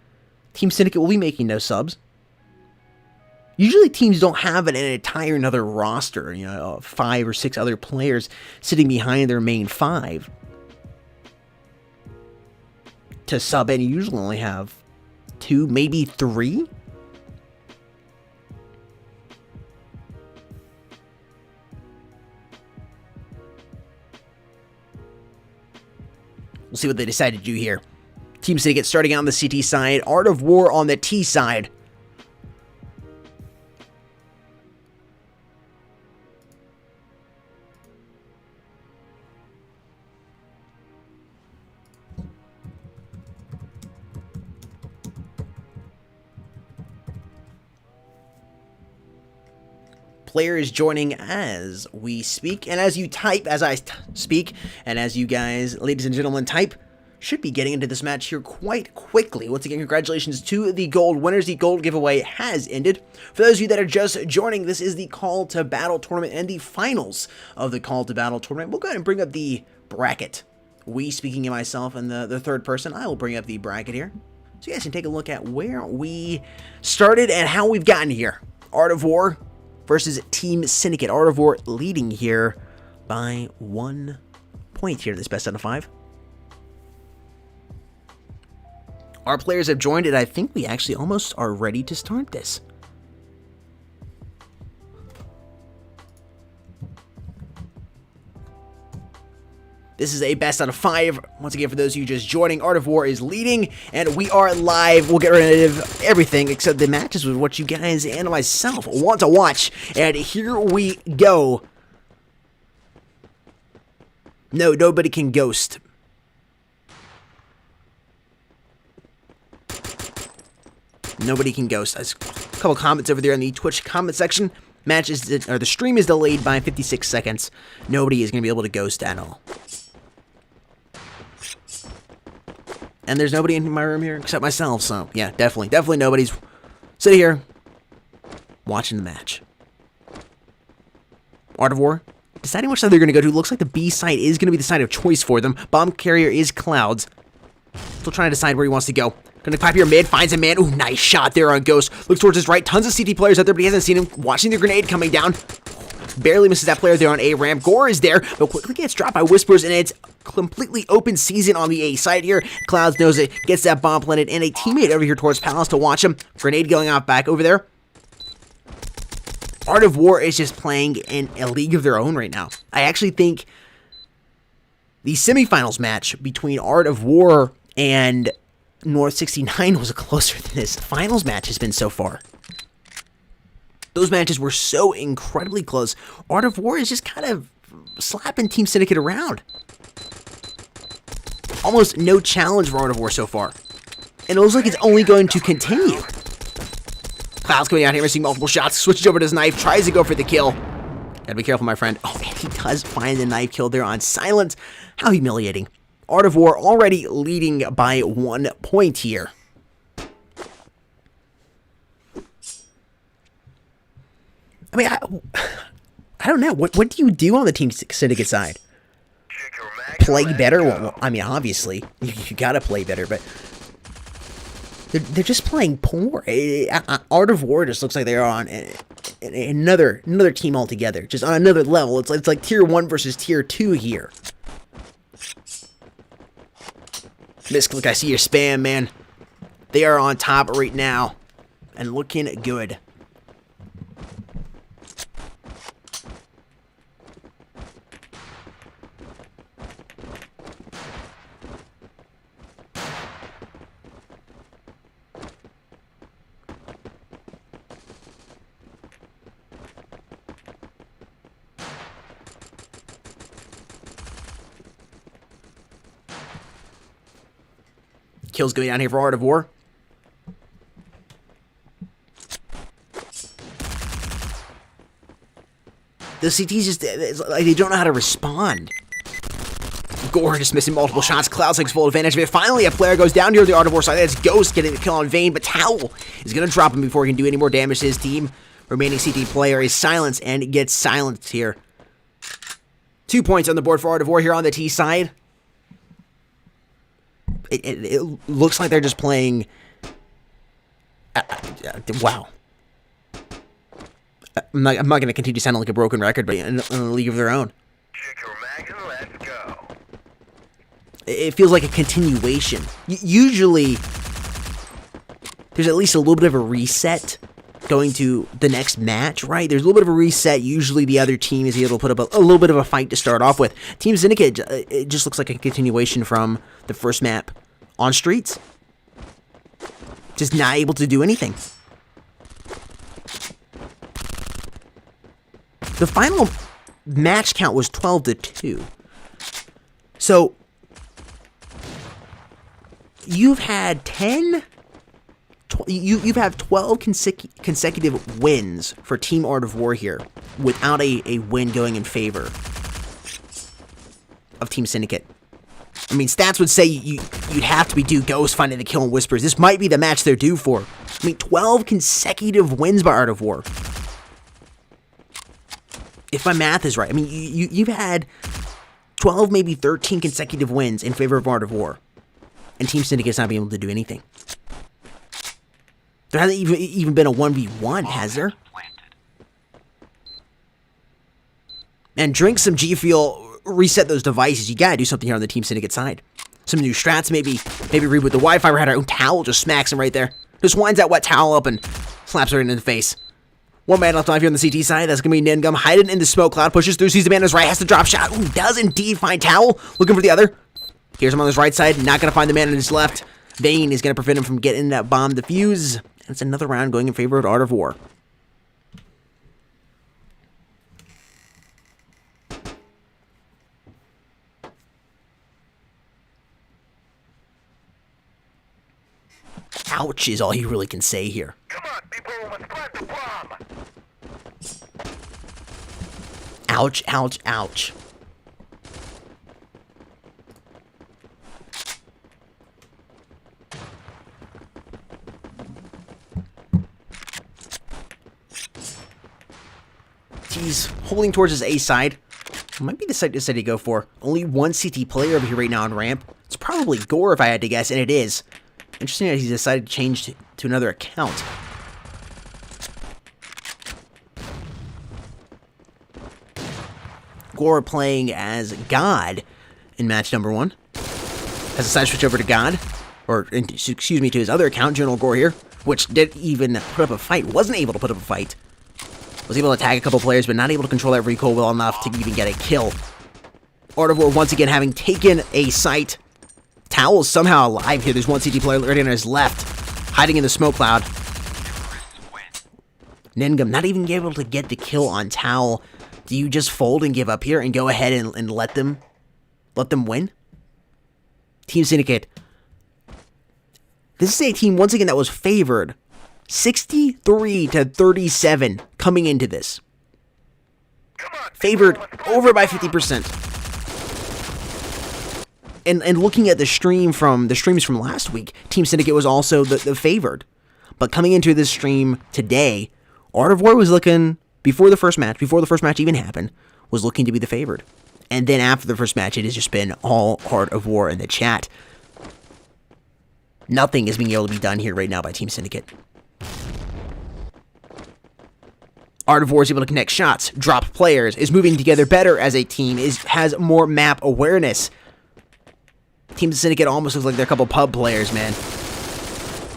Team Syndicate will be making no subs. Usually teams don't have an entire another roster, 5 or 6 other players sitting behind their main 5 to sub in. You usually only have 2, maybe 3. We'll see what they decide to do here. Team Syndicate starting out on the CT side. Art of War on the T side. Players joining as we speak, and as you type, as I speak, and as you guys, ladies and gentlemen, type, should be getting into this match here quite quickly. Once again, congratulations to the gold winners. The gold giveaway has ended. For those of you that are just joining, this is the Call to Battle tournament and the finals of the Call to Battle tournament. We'll go ahead and bring up the bracket. We, speaking of myself and the third person, I will bring up the bracket here, so you guys can take a look at where we started and how we've gotten here. Art of War versus Team Syndicate. Art of War leading here by 1 point here, this best out of 5. Our players have joined it. I think we actually almost are ready to start this. This is a best out of 5. Once again, for those of you just joining, Art of War is leading, and we are live. We'll get rid of everything except the matches with what you guys and myself want to watch. And here we go. No, nobody can ghost. Nobody can ghost. There's a couple comments over there in the Twitch comment section. The stream is delayed by 56 seconds. Nobody is going to be able to ghost at all. And there's nobody in my room here except myself, so yeah, definitely nobody's sitting here watching the match. Art of War, deciding which side they're going to go to. Looks like the B side is going to be the side of choice for them. Bomb carrier is Clouds. Still trying to decide where he wants to go. Gonna clap your mid, finds a man. Ooh, nice shot there on Ghost. Looks towards his right. Tons of CT players out there, but he hasn't seen him. Watching the grenade coming down. Barely misses that player there on A ramp. Gore is there, but quickly gets dropped by Whispers, and it's completely open season on the A side here. Clouds knows it, gets that bomb planted, and a teammate over here towards Palace to watch him. Grenade going out back over there. Art of War is just playing in a league of their own right now. I actually think the semifinals match between Art of War and North 69 was closer than this finals match has been so far. Those matches were so incredibly close. Art of War is just kind of slapping Team Syndicate around. Almost no challenge for Art of War so far. And it looks like it's only going to continue. Cloud's coming out here, missing multiple shots. Switches over to his knife, tries to go for the kill. Gotta be careful, my friend. Oh, and he does find the knife kill there on Silence. How humiliating. Art of War already leading by 1 point here. I mean, I don't know. What do you do on the Team Syndicate side? Play better? Well, I mean, obviously, you gotta play better, but they're just playing poor. Art of War just looks like they're on another team altogether, just on another level. It's like Tier 1 versus Tier 2 here. Misclick, I see your spam, man. They are on top right now and looking good. Kills going down here for Art of War. The CT's just, like, they don't know how to respond. Gore just missing multiple shots. Cloud takes full advantage of it. Finally, a player goes down here to the Art of War side. That's Ghost getting the kill on Vayne, but Towel is going to drop him before he can do any more damage to his team. Remaining CT player is Silence and gets silenced here. 2 points on the board for Art of War here on the T side. It looks like they're just playing. Wow. I'm not going to continue sounding like a broken record, but in a league of their own. Check your mag and let's go. It feels like a continuation. Usually, there's at least a little bit of a reset going to the next match, right? There's a little bit of a reset. Usually the other team is able to put up a little bit of a fight to start off with. Team Syndicate, it just looks like a continuation from the first map on Streets. Just not able to do anything. The final match count was 12-2. So, you've had 10... You've had 12 consecutive wins for Team Art of War here, without a win going in favor of Team Syndicate. I mean, stats would say you'd have to be due Ghost finding the kill and Whispers. This might be the match they're due for. I mean, 12 consecutive wins by Art of War. If my math is right. I mean, you've had 12, maybe 13 consecutive wins in favor of Art of War. And Team Syndicate's not being able to do anything. There hasn't even been a 1v1, has there? And drink some G Fuel, reset those devices. You gotta do something here on the Team Syndicate side. Some new strats, maybe reboot the Wi-Fi. We had our own towel, just smacks him right there. Just winds that wet towel up and slaps her in the face. One man left on here on the CT side. That's gonna be Ningum hiding in the smoke cloud. Pushes through, sees the man on his right, has to drop shot. Ooh, does indeed find towel. Looking for the other. Here's him on his right side. Not gonna find the man on his left. Vayne is gonna prevent him from getting that bomb defuse. And it's another round going in favor of Art of War. Ouch is all you really can say here. Come on, people, let's plant the bomb. Ouch, ouch, ouch. He's holding towards his A side. Might be the side to go for. Only one CT player over here right now on ramp. It's probably Gore if I had to guess, and it is. Interesting that he's decided to change to another account. Gore playing as God in match number 1. Has decided to switch over to God. Or, excuse me, to his other account, General Gore here. Which didn't even put up a fight. Wasn't able to put up a fight. Was able to tag a couple players, but not able to control that recoil well enough to even get a kill. Art of War once again having taken a site. Towel's somehow alive here. There's one CT player right on his left, hiding in the smoke cloud. Ningum not even able to get the kill on Towel. Do you just fold and give up here and go ahead and let them win? Team Syndicate. This is a team once again that was favored 63-37 coming into this. Favored over by 50%. And looking at the streams from last week, Team Syndicate was also the favored. But coming into this stream today, Art of War was looking, before the first match even happened, was looking to be the favored. And then after the first match, it has just been all Art of War in the chat. Nothing is being able to be done here right now by Team Syndicate. Art of War is able to connect shots, drop players, is moving together better as a team, has more map awareness. Team Syndicate almost looks like they're a couple pub players, man.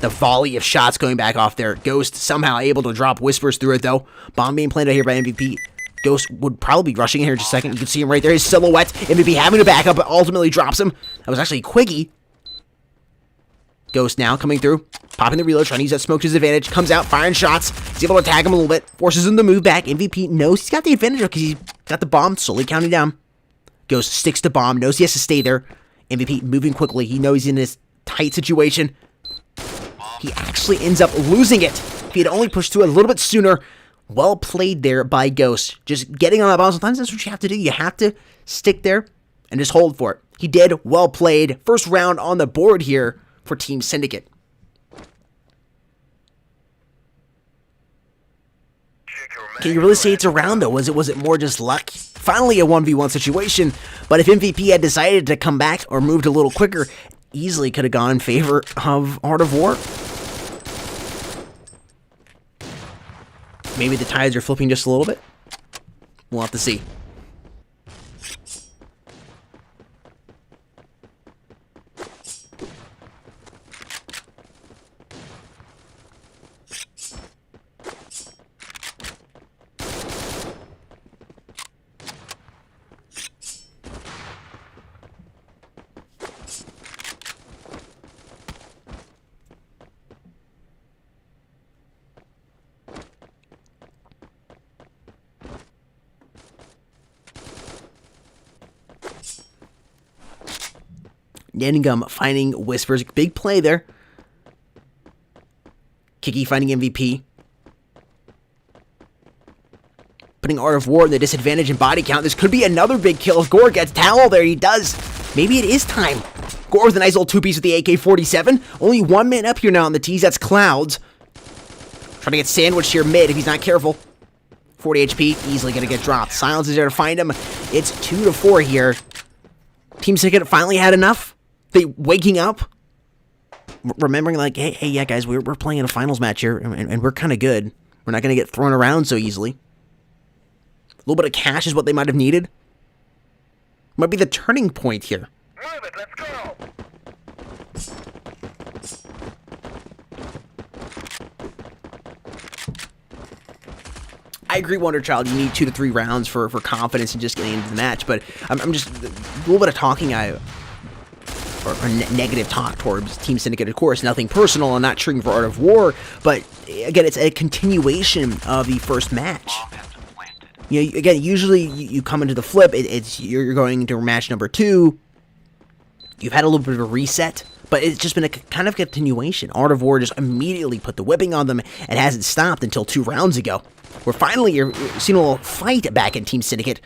The volley of shots going back off there. Ghost somehow able to drop Whispers through it, though. Bomb being planted out here by MVP. Ghost would probably be rushing in here in just a second. You can see him right there. His silhouette. MVP having to back up, but ultimately drops him. That was actually Quiggy. Ghost now coming through. Popping the reload, trying to use that smoke to his advantage. Comes out, firing shots. He's able to tag him a little bit. Forces him to move back. MVP knows he's got the advantage because he's got the bomb slowly counting down. Ghost sticks to bomb. Knows he has to stay there. MVP moving quickly. He knows he's in this tight situation. He actually ends up losing it. If he had only pushed through a little bit sooner. Well played there by Ghost. Just getting on that bomb. Sometimes that's what you have to do. You have to stick there and just hold for it. He did. Well played. First round on the board here for Team Syndicate. Can you really say it's a round, though? Was it more just luck? Finally a 1v1 situation, but if MVP had decided to come back or moved a little quicker, easily could have gone in favor of Art of War. Maybe the tides are flipping just a little bit. We'll have to see. Ningum finding Whispers. Big play there. Kiki finding MVP. Putting Art of War in the disadvantage in body count. This could be another big kill if Gore gets Towel there. He does. Maybe it is time. Gore with a nice little two-piece with the AK-47. Only one man up here now on the tees. That's Clouds. Trying to get sandwiched here mid if he's not careful. 40 HP. Easily going to get dropped. Silence is there to find him. It's 2-4 here. Team Syndicate finally had enough. They waking up. Remembering like, hey, yeah, guys, we're playing in a finals match here. And we're kind of good. We're not going to get thrown around so easily. A little bit of cash is what they might have needed. Might be the turning point here. Move it, let's go! I agree, Wonderchild, you need 2 to 3 rounds for confidence and just getting into the match, but I'm just, a little bit of talking, or negative talk towards Team Syndicate, of course, nothing personal, I'm not cheering for Art of War, but again, it's a continuation of the first match. You know, again, usually you come into the flip, you're going into match number 2, you've had a little bit of a reset, but it's just been a kind of continuation. Art of War just immediately put the whipping on them and hasn't stopped until 2 rounds ago. Where finally you're seeing a little fight back in Team Syndicate.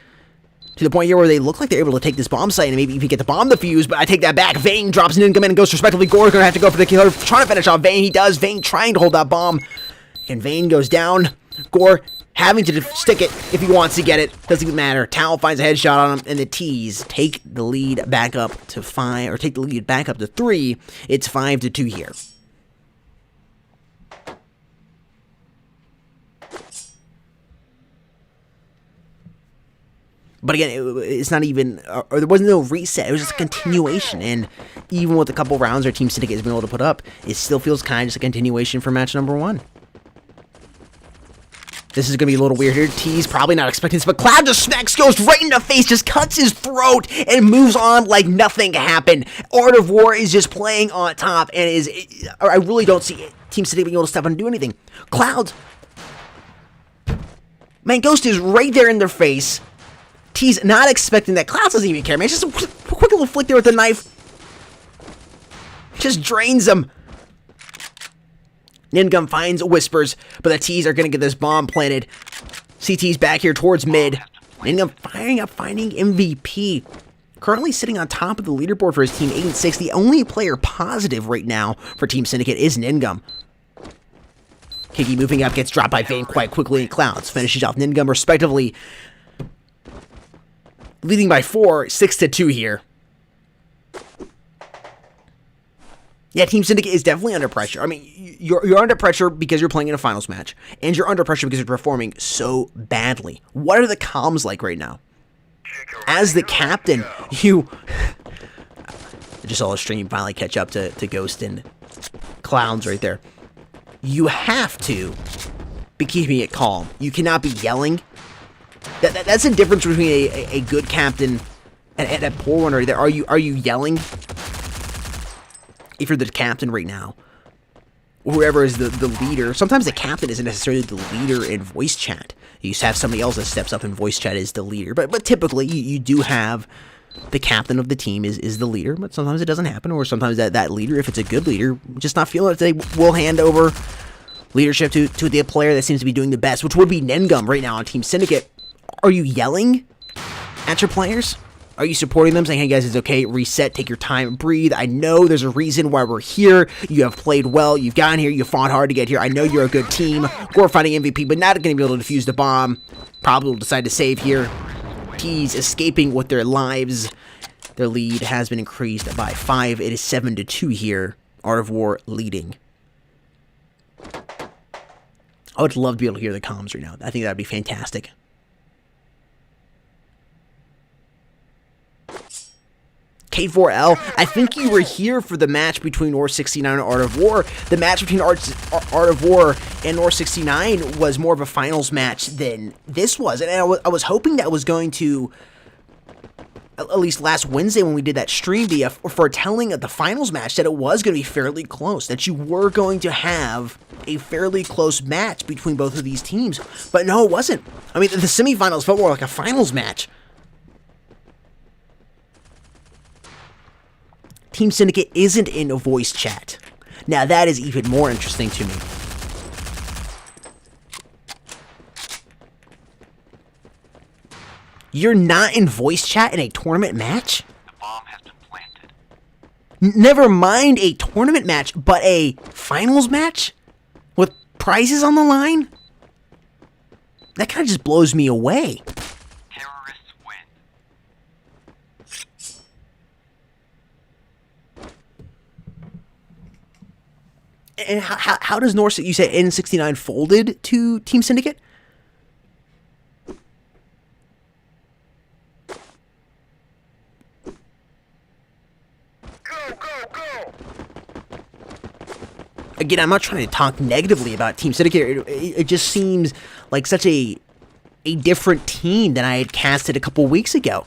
To the point here where they look like they're able to take this bomb site and maybe even get the bomb defused, but I take that back. Vayne drops Ningum in and goes respectively. Gore's gonna have to go for the killer, trying to finish off Vayne. He does. Vayne trying to hold that bomb. And Vayne goes down. Gore having to stick it if he wants to get it. Doesn't even matter. Towel finds a headshot on him, and the T's take the lead back up to 5, or take the lead back up to 3. It's 5-2 here. But again, it's not even, or there wasn't no reset, it was just a continuation, and even with a couple rounds our Team Syndicate has been able to put up, it still feels kind of just a continuation for match number 1. This is going to be a little weird here. T's probably not expecting this, but Cloud just smacks, goes right in the face, just cuts his throat, and moves on like nothing happened. Art of War is just playing on top, and I really don't see Team Syndicate being able to step on and do anything. Cloud, man, Ghost is right there in their face. T's not expecting that. Cloud doesn't even care, man. Just a quick little flick there with the knife. Just drains him. Ningum finds Whispers, but the T's are going to get this bomb planted. CT's back here towards mid. Ningum finding MVP. Currently sitting on top of the leaderboard for his team, 8-6. The only player positive right now for Team Syndicate is Ningum. Kiki moving up, gets dropped by Vayne quite quickly, and Clouds finishes off Ningum respectively. Leading by 4, 6-2 here. Yeah, Team Syndicate is definitely under pressure. I mean, you're under pressure because you're playing in a finals match, and you're under pressure because you're performing so badly. What are the comms like right now? As the captain, I just saw a stream finally catch up to Ghost and Clowns right there. You have to be keeping it calm. You cannot be yelling. That's the difference between a good captain and a poor one right there. Are you yelling? If you're the captain right now, or whoever is the leader, sometimes the captain isn't necessarily the leader in voice chat. You just have somebody else that steps up in voice chat as the leader. But typically, you do have the captain of the team is the leader, but sometimes it doesn't happen, or sometimes that leader, if it's a good leader, just not feeling it, they will hand over leadership to the player that seems to be doing the best, which would be Ningum right now on Team Syndicate. Are you yelling at your players? Are you supporting them, saying, hey guys, it's okay, reset, take your time, breathe. I know there's a reason why we're here. You have played well, you've gotten here, you fought hard to get here. I know you're a good team. Gore finding MVP, but not going to be able to defuse the bomb. Probably will decide to save here. T's escaping with their lives. Their lead has been increased by 5. It is 7-2 here. Art of War leading. I would love to be able to hear the comms right now. I think that would be fantastic. K4L, I think you were here for the match between Nor 69 and Art of War. The match between Art of War and Nor 69 was more of a finals match than this was. And I was hoping that was going to, at least last Wednesday when we did that stream, be a foretelling of the finals match, that it was going to be fairly close, that you were going to have a fairly close match between both of these teams. But no, it wasn't. I mean, the semifinals felt more like a finals match. Team Syndicate isn't in a voice chat. Now that is even more interesting to me. You're not in voice chat in a tournament match? The bomb has been planted. Never mind a tournament match, but a finals match? With prizes on the line? That kind of just blows me away. Terrorists win. And how does Norse, you said N69 folded to Team Syndicate? Go, go, go! Again, I'm not trying to talk negatively about Team Syndicate. It just seems like such a different team than I had casted a couple weeks ago.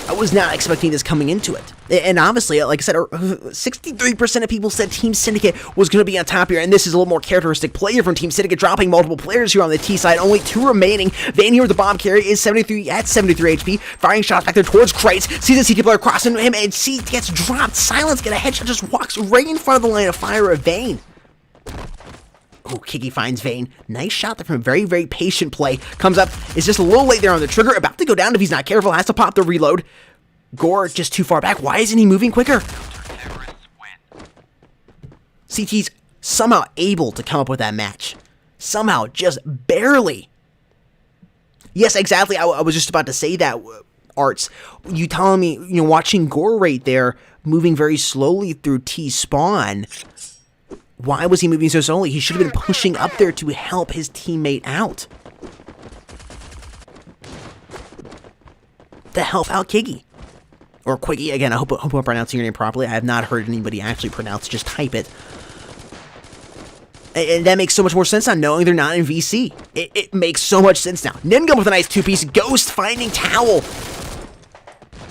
I was not expecting this coming into it. And obviously, like I said, 63% of people said Team Syndicate was going to be on top here, and this is a little more characteristic player from Team Syndicate, dropping multiple players here on the T side. Only 2 remaining. Vayne here with the bomb carry is 73 HP, firing shots back there towards Krates. Sees the CT player crossing him, and C gets dropped. Silence, get a headshot, just walks right in front of the line of fire of Vayne. Oh, Kiki finds Vayne. Nice shot there from a very, very patient play. Comes up, is just a little late there on the trigger. About to go down if he's not careful. Has to pop the reload. Gore just too far back. Why isn't he moving quicker? Terrorists win. CT's somehow able to come up with that match. Somehow, just barely. Yes, exactly. I was just about to say that, Arts. You telling me, watching Gore right there, moving very slowly through T-spawn. Why was he moving so slowly? He should have been pushing up there to help his teammate out. To help out Kiggy. Or Quiggy. Again, I hope I'm pronouncing your name properly. I have not heard anybody actually pronounce, just type it. And that makes so much more sense now, knowing they're not in VC. It makes so much sense now. Ningum with a nice 2-piece. Ghost finding Towel.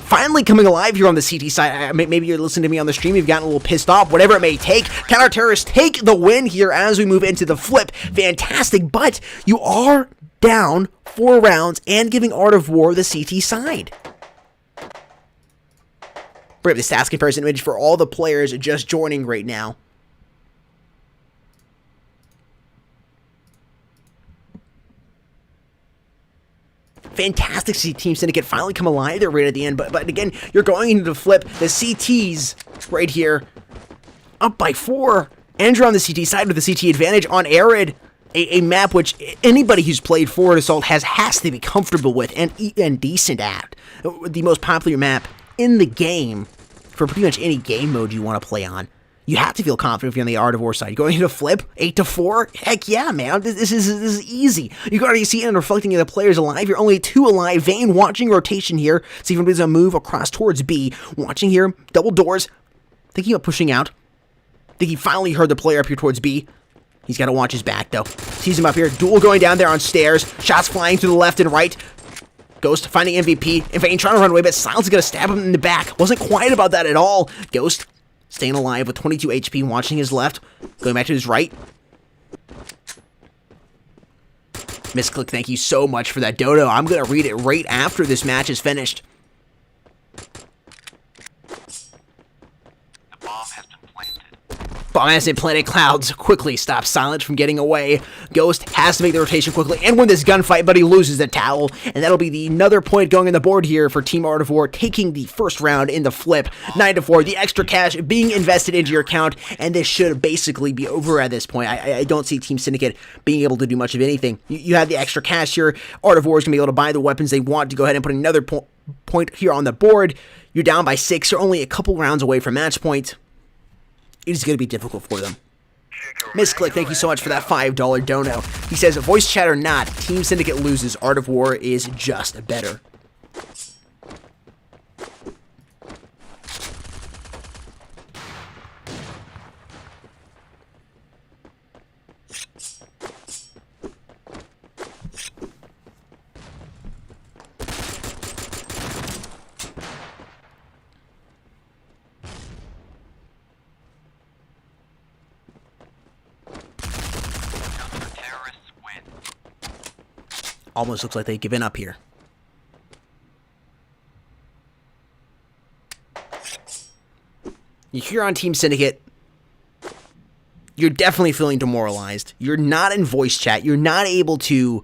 Finally coming alive here on the CT side. Maybe you're listening to me on the stream, you've gotten a little pissed off, whatever it may take. Counter-terrorists take the win here as we move into the flip. Fantastic, but you are down 4 rounds and giving Art of War the CT side. Bring up the stats comparison image for all the players just joining right now. Fantastic to see Team Syndicate finally come alive there right at the end, but again, you're going into the flip. The CTs right here, up by 4. Andrew on the CT side with the CT advantage on Arid, a map which anybody who's played Forward Assault has to be comfortable with and decent at. The most popular map in the game for pretty much any game mode you want to play on. You have to feel confident if you're on the Art of War side. Going into flip, 8-4? Heck yeah, man. This is easy. You can already see it and reflecting of the players alive. You're only 2 alive. Vayne watching rotation here. See if anybody's going to move across towards B. Watching here. Double doors. Thinking about pushing out. Think he finally heard the player up here towards B. He's got to watch his back, though. Sees him up here. Duel going down there on stairs. Shots flying to the left and right. Ghost finding MVP. And Vayne trying to run away, but Silence is going to stab him in the back. Wasn't quiet about that at all. Ghost staying alive with 22 HP, watching his left, going back to his right. Misclick, thank you so much for that dodo. I'm going to read it right after this match is finished. The bomb has been planted. Bomb has been planted. Clouds quickly stop Silence from getting away. Ghost has to make the rotation quickly and win this gunfight, but he loses the towel. And that'll be another point going on the board here for Team Art of War, taking the first round in the flip. 9-4, the extra cash being invested into your account, and this should basically be over at this point. I don't see Team Syndicate being able to do much of anything. You have the extra cash here. Art of War is going to be able to buy the weapons they want to go ahead and put another point here on the board. You're down by 6. You're only a couple rounds away from match point. It is going to be difficult for them. Misclick, thank you so much for that $5 dono. He says, voice chat or not, Team Syndicate loses. Art of War is just better. Terrorists win. Almost looks like they've given up here. You're on Team Syndicate. You're definitely feeling demoralized. You're not in voice chat. You're not able to...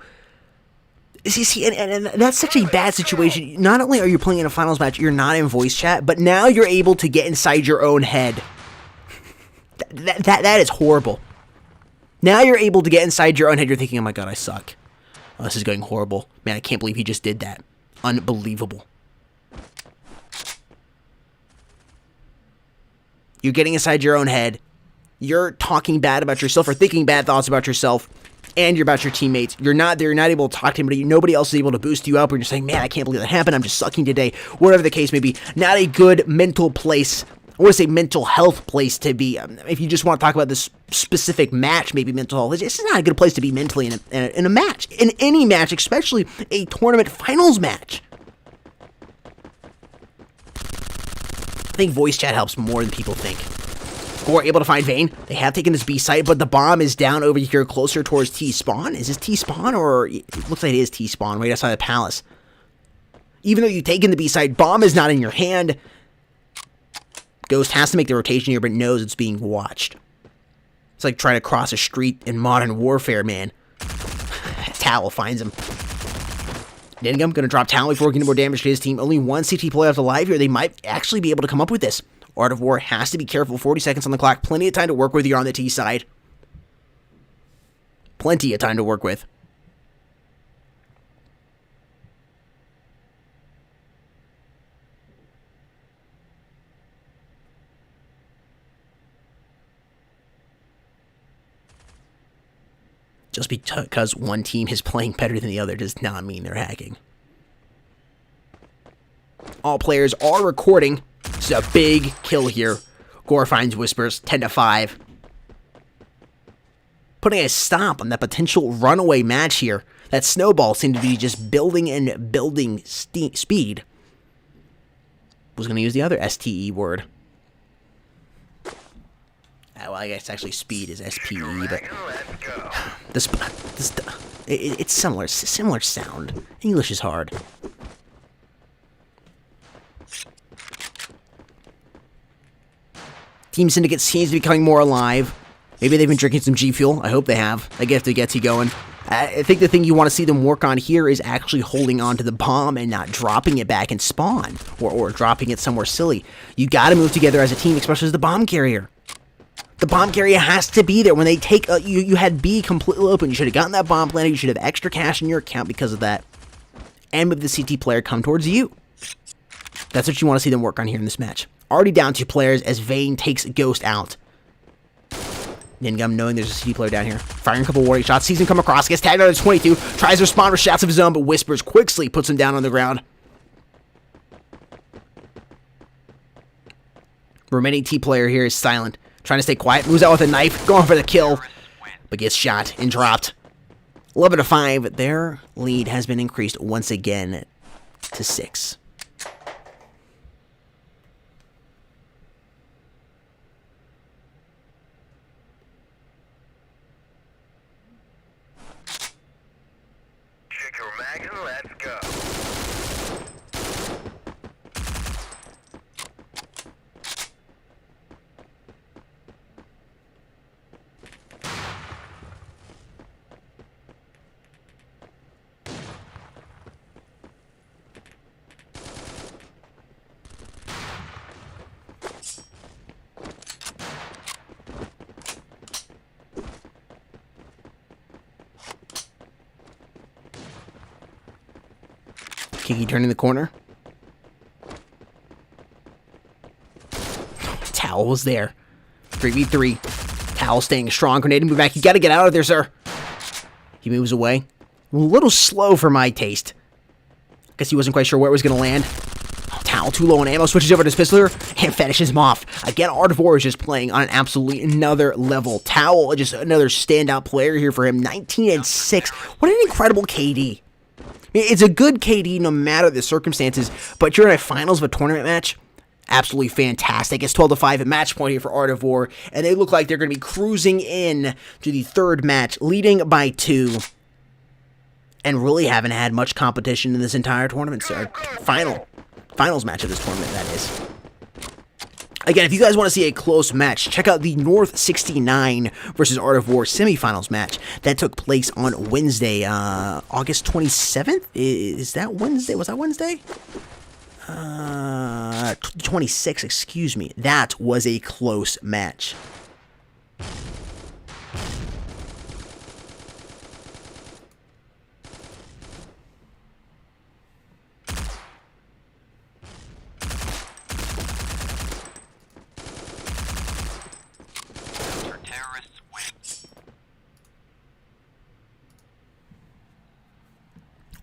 See, and that's such a bad situation. Not only are you playing in a finals match, you're not in voice chat, but now you're able to get inside your own head. That is horrible. Now you're able to get inside your own head. You're thinking, oh my god, I suck. Oh, this is going horrible. Man, I can't believe he just did that. Unbelievable. You're getting inside your own head. You're talking bad about yourself or thinking bad thoughts about yourself and you're about your teammates. You're not there. You're not able to talk to anybody. Nobody else is able to boost you up. Or you're saying, man, I can't believe that happened. I'm just sucking today. Whatever the case may be. Not a good mental place. I want to say mental health place to be. If you just want to talk about this specific match, maybe mental health. It's not a good place to be mentally in a match. In any match, especially a tournament finals match. I think voice chat helps more than people think. Gore able to find Vayne. They have taken this B site, but the bomb is down over here closer towards T-Spawn. Is this T-Spawn or... It looks like it is T-Spawn right outside the palace. Even though you've taken the B site, bomb is not in your hand. Ghost has to make the rotation here, but knows it's being watched. It's like trying to cross a street in Modern Warfare, man. Towel finds him. Ningam gonna drop Towel before getting more damage to his team. Only one CT player left alive here. They might actually be able to come up with this. Art of War has to be careful. 40 seconds on the clock. Plenty of time to work with here on the T side. Plenty of time to work with. Just because one team is playing better than the other does not mean they're hacking. All players are recording. This is a big kill here. Gore finds Whispers, 10-5. Putting a stop on that potential runaway match here. That snowball seemed to be just building and building speed. Was going to use the other STE word. Well, I guess actually speed is SPE, but it's similar sound. English is hard. Team Syndicate seems to be becoming more alive. Maybe they've been drinking some G Fuel. I hope they have. They get to get you going. I think the thing you want to see them work on here is actually holding on to the bomb and not dropping it back in spawn or dropping it somewhere silly. You got to move together as a team, especially as the bomb carrier. The bomb carrier has to be there. When they take you had B completely open. You should have gotten that bomb planted. You should have extra cash in your account because of that. And with the CT player come towards you. That's what you want to see them work on here in this match. Already down 2 players as Vayne takes Ghost out. Ningam knowing there's a CT player down here. Firing a couple warning shots. Sees him come across. Gets tagged out at 22. Tries to respond with shots of his own, but Whispers quickly puts him down on the ground. Remaining T player here is silent. Trying to stay quiet. Moves out with a knife. Going for the kill. But gets shot and dropped. 11-5. Their lead has been increased once again to 6. Check your mag and let's go. Kiki turning the corner. Towel was there. 3v3. Towel staying strong. Grenade move back. You gotta get out of there, sir. He moves away. A little slow for my taste. Guess he wasn't quite sure where it was gonna land. Towel too low on ammo. Switches over to his pistoler and finishes him off. Again, Art of War is just playing on an absolutely another level. Towel, just another standout player here for him. 19-6. What an incredible KD. It's a good KD no matter the circumstances, but you're in a finals of a tournament match. Absolutely fantastic. It's 12-5 at match point here for Art of War, and they look like they're going to be cruising in to the third match, leading by 2, and really haven't had much competition in this entire tournament. So, finals match of this tournament, that is. Again, if you guys want to see a close match, check out the North 69 versus Art of War semifinals match that took place on Wednesday, August 27th. Is that Wednesday? Was that Wednesday? 26, excuse me. That was a close match.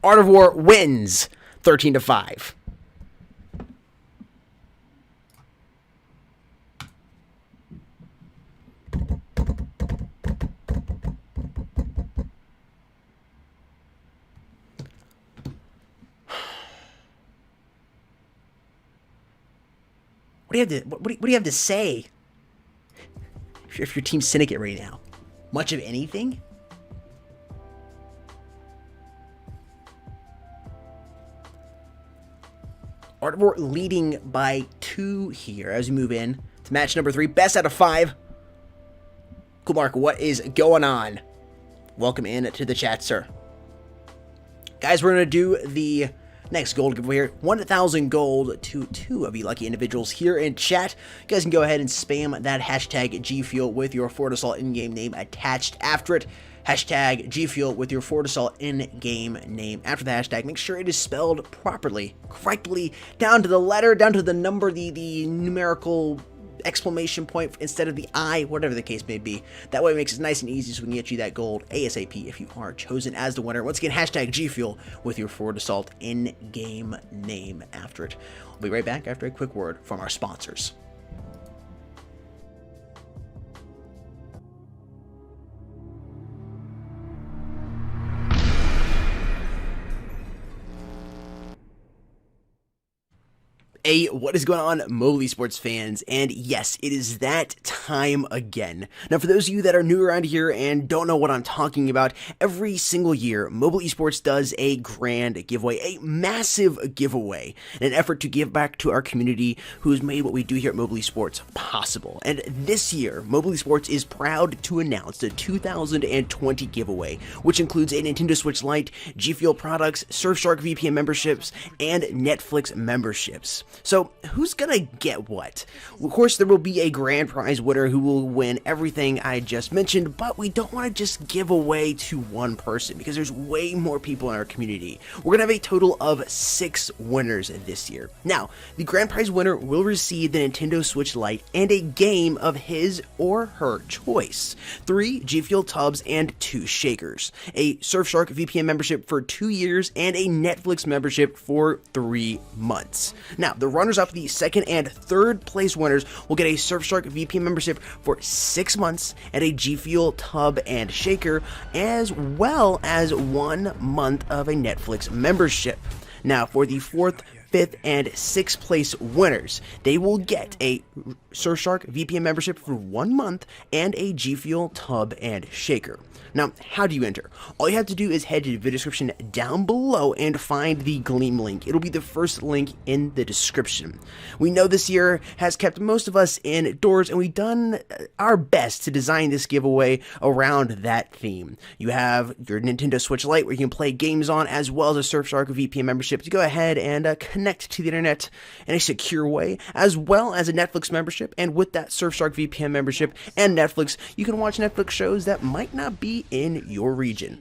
Art of War wins 13-5. What do you have to say? If your team's Syndicate right now, much of anything? Art of War leading by 2 here as we move in to match number 3. Best out of 5. Cool Mark, what is going on? Welcome in to the chat, sir. Guys, we're going to do the next gold giveaway here. 1,000 gold to 2 of you lucky individuals here in chat. You guys can go ahead and spam that hashtag GFuel with your Fort Assault in-game name attached after it. Hashtag GFuel with your Fort Assault in-game name after the hashtag. Make sure it is spelled properly, correctly, down to the letter, down to the number, the numerical exclamation point instead of the I, whatever the case may be. That way it makes it nice and easy so we can get you that gold ASAP if you are chosen as the winner. Once again, hashtag GFuel with your Fort Assault in-game name after it. We'll be right back after a quick word from our sponsors. Hey, what is going on, Mobile Esports fans? And yes, it is that time again. Now, for those of you that are new around here and don't know what I'm talking about, every single year, Mobile Esports does a grand giveaway, a massive giveaway, in an effort to give back to our community who has made what we do here at Mobile Esports possible. And this year, Mobile Esports is proud to announce the 2020 giveaway, which includes a Nintendo Switch Lite, G Fuel products, Surfshark VPN memberships, and Netflix memberships. So, who's gonna get what? Of course, there will be a grand prize winner who will win everything I just mentioned, but we don't want to just give away to one person because there's way more people in our community. We're gonna have a total of 6 winners this year. Now, the grand prize winner will receive the Nintendo Switch Lite and a game of his or her choice, 3 G Fuel tubs and 2 shakers, a Surfshark VPN membership for 2 years, and a Netflix membership for 3 months. Now, the runners-up, the second and third place winners, will get a Surfshark VPN membership for 6 months and a G Fuel tub and shaker, as well as 1 month of a Netflix membership. Now, for the 4th, 5th, and 6th place winners, they will get a Surfshark VPN membership for 1 month and a G Fuel tub and shaker. Now, how do you enter? All you have to do is head to the video description down below and find the Gleam link. It'll be the first link in the description. We know this year has kept most of us indoors, and we've done our best to design this giveaway around that theme. You have your Nintendo Switch Lite where you can play games on, as well as a Surfshark VPN membership to go ahead and connect to the internet in a secure way, as well as a Netflix membership. And with that Surfshark VPN membership and Netflix, you can watch Netflix shows that might not be in your region.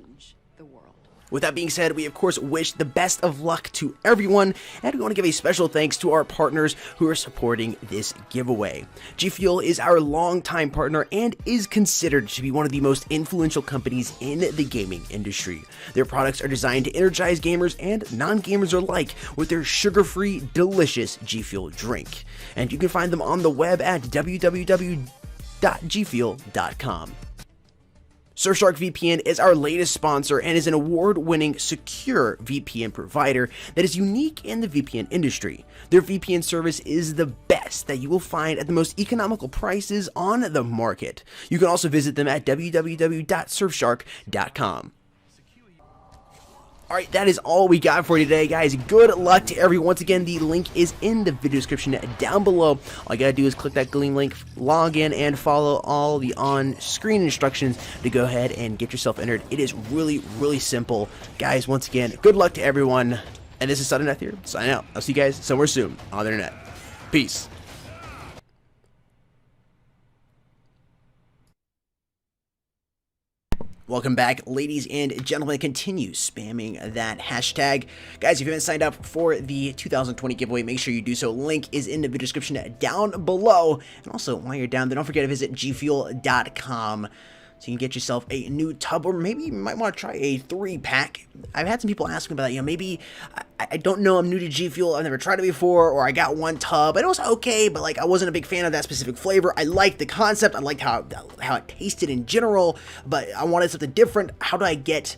With that being said, we of course wish the best of luck to everyone, and we want to give a special thanks to our partners who are supporting this giveaway. G Fuel is our longtime partner and is considered to be one of the most influential companies in the gaming industry. Their products are designed to energize gamers and non-gamers alike with their sugar-free, delicious G Fuel drink. And you can find them on the web at www.gfuel.com. Surfshark VPN is our latest sponsor and is an award-winning secure VPN provider that is unique in the VPN industry. Their VPN service is the best that you will find at the most economical prices on the market. You can also visit them at www.surfshark.com. Alright, that is all we got for you today, guys. Good luck to everyone. Once again, the link is in the video description down below. All you gotta do is click that green link, log in, and follow all the on-screen instructions to go ahead and get yourself entered. It is really, really simple. Guys, once again, good luck to everyone. And this is Sudden here, signing out. I'll see you guys somewhere soon on the internet. Peace. Welcome back, ladies and gentlemen. Continue spamming that hashtag. Guys, if you haven't signed up for the 2020 giveaway, make sure you do so. Link is in the video description down below. And also, while you're down there, don't forget to visit gfuel.com so you can get yourself a new tub, or maybe you might want to try a 3-pack. I've had some people ask me about that. Maybe I don't know, I'm new to G Fuel, I've never tried it before, or I got one tub and it was okay, but like I wasn't a big fan of that specific flavor. I liked the concept, I liked how it tasted in general, but I wanted something different. How do I get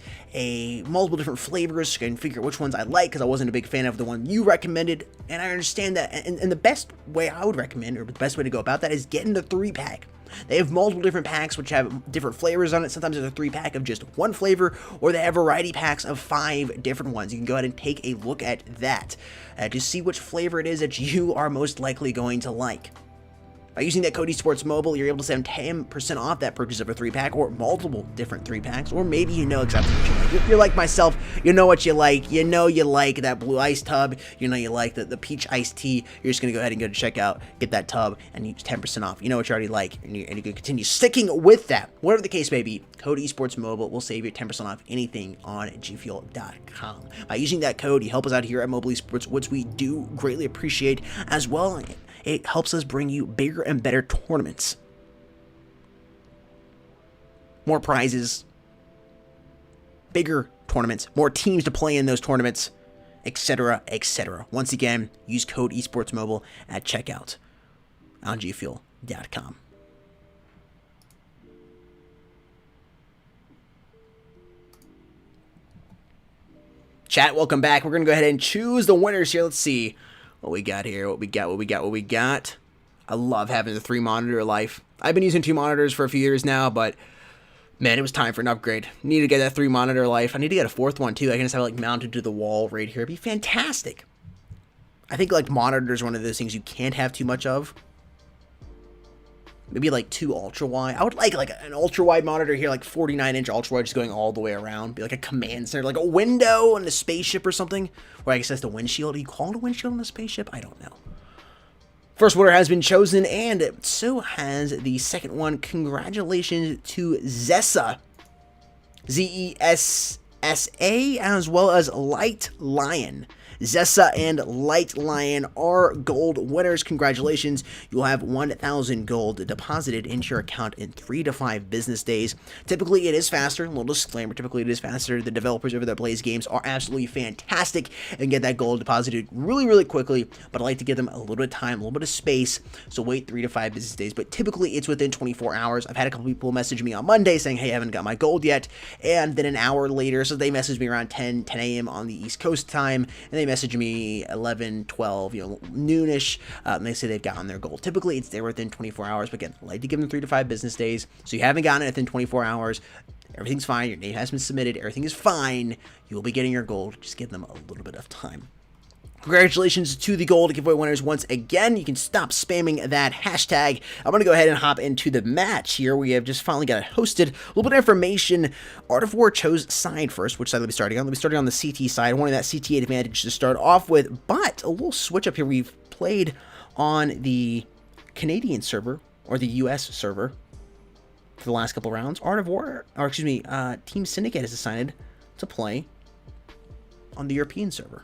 multiple different flavors so I can figure out which ones I like, because I wasn't a big fan of the one you recommended, and I understand that. And the best way I would recommend, or the best way to go about that, is getting the 3-pack. They have multiple different packs which have different flavors on it. Sometimes there's a 3-pack of just one flavor, or they have variety packs of 5 different ones. You can go ahead and take a look at that to see which flavor it is that you are most likely going to like. By using that code eSports Mobile, you're able to save 10% off that purchase of a 3-pack, or multiple different 3-packs, or maybe you know exactly what you like. If you're like myself, you know what you like. You know you like that blue ice tub. You know you like the peach iced tea. You're just going to go ahead and go to checkout, get that tub, and use 10% off. You know what you already like, and you're going to continue sticking with that. Whatever the case may be, code eSports Mobile will save you 10% off anything on gfuel.com. By using that code, you help us out here at Mobile Esports, which we do greatly appreciate as well. It helps us bring you bigger and better tournaments. More prizes, bigger tournaments, more teams to play in those tournaments, etc., etc. Once again, use code eSportsMobile at checkout on gfuel.com. Chat, welcome back. We're going to go ahead and choose the winners here. Let's see what we got here, what we got. I love having the 3-monitor life. I've been using 2 monitors for a few years now, but man, it was time for an upgrade. Need to get that 3-monitor life. I need to get a 4th one too. I can just have it like mounted to the wall right here. It'd be fantastic. I think like monitors are one of those things you can't have too much of. Maybe like 2 ultra wide. I would like an ultra wide monitor here, like 49-inch ultra wide, just going all the way around. Be like a command center, like a window in a spaceship or something. Or I guess that's the windshield. Do you call it a windshield in a spaceship? I don't know. First winner has been chosen, and so has the second one. Congratulations to Zessa, Z-E-S-S-A, as well as Light Lion. Zessa and Light Lion are gold winners. Congratulations. You'll have 1,000 gold deposited into your account in 3 to 5 business days. Typically, it is faster. A little disclaimer. Typically, it is faster. The developers over there that plays games are absolutely fantastic and get that gold deposited really, really quickly. But I like to give them a little bit of time, a little bit of space. So wait 3 to 5 business days. But typically, it's within 24 hours. I've had a couple people message me on Monday saying, hey, I haven't got my gold yet. And then an hour later, so they messaged me around 10 a.m. on the East Coast time. And they message me 11, 12, noonish, and they say they've gotten their goal. Typically, it's there within 24 hours, but again, I like to give them 3 to 5 business days, so you haven't gotten it within 24 hours, everything's fine, your name has been submitted, everything is fine, you will be getting your gold, just give them a little bit of time. Congratulations to the gold giveaway winners once again. You can stop spamming that hashtag. I'm going to go ahead and hop into the match here. We have just finally got it hosted. A little bit of information. Art of War chose side first. Which side will be starting on? We'll be starting on the CT side. Wanting that CT advantage to start off with. But a little switch up here. We've played on the Canadian server, or the US server, for the last couple rounds. Art of War, or excuse me, Team Syndicate is decided to play on the European server.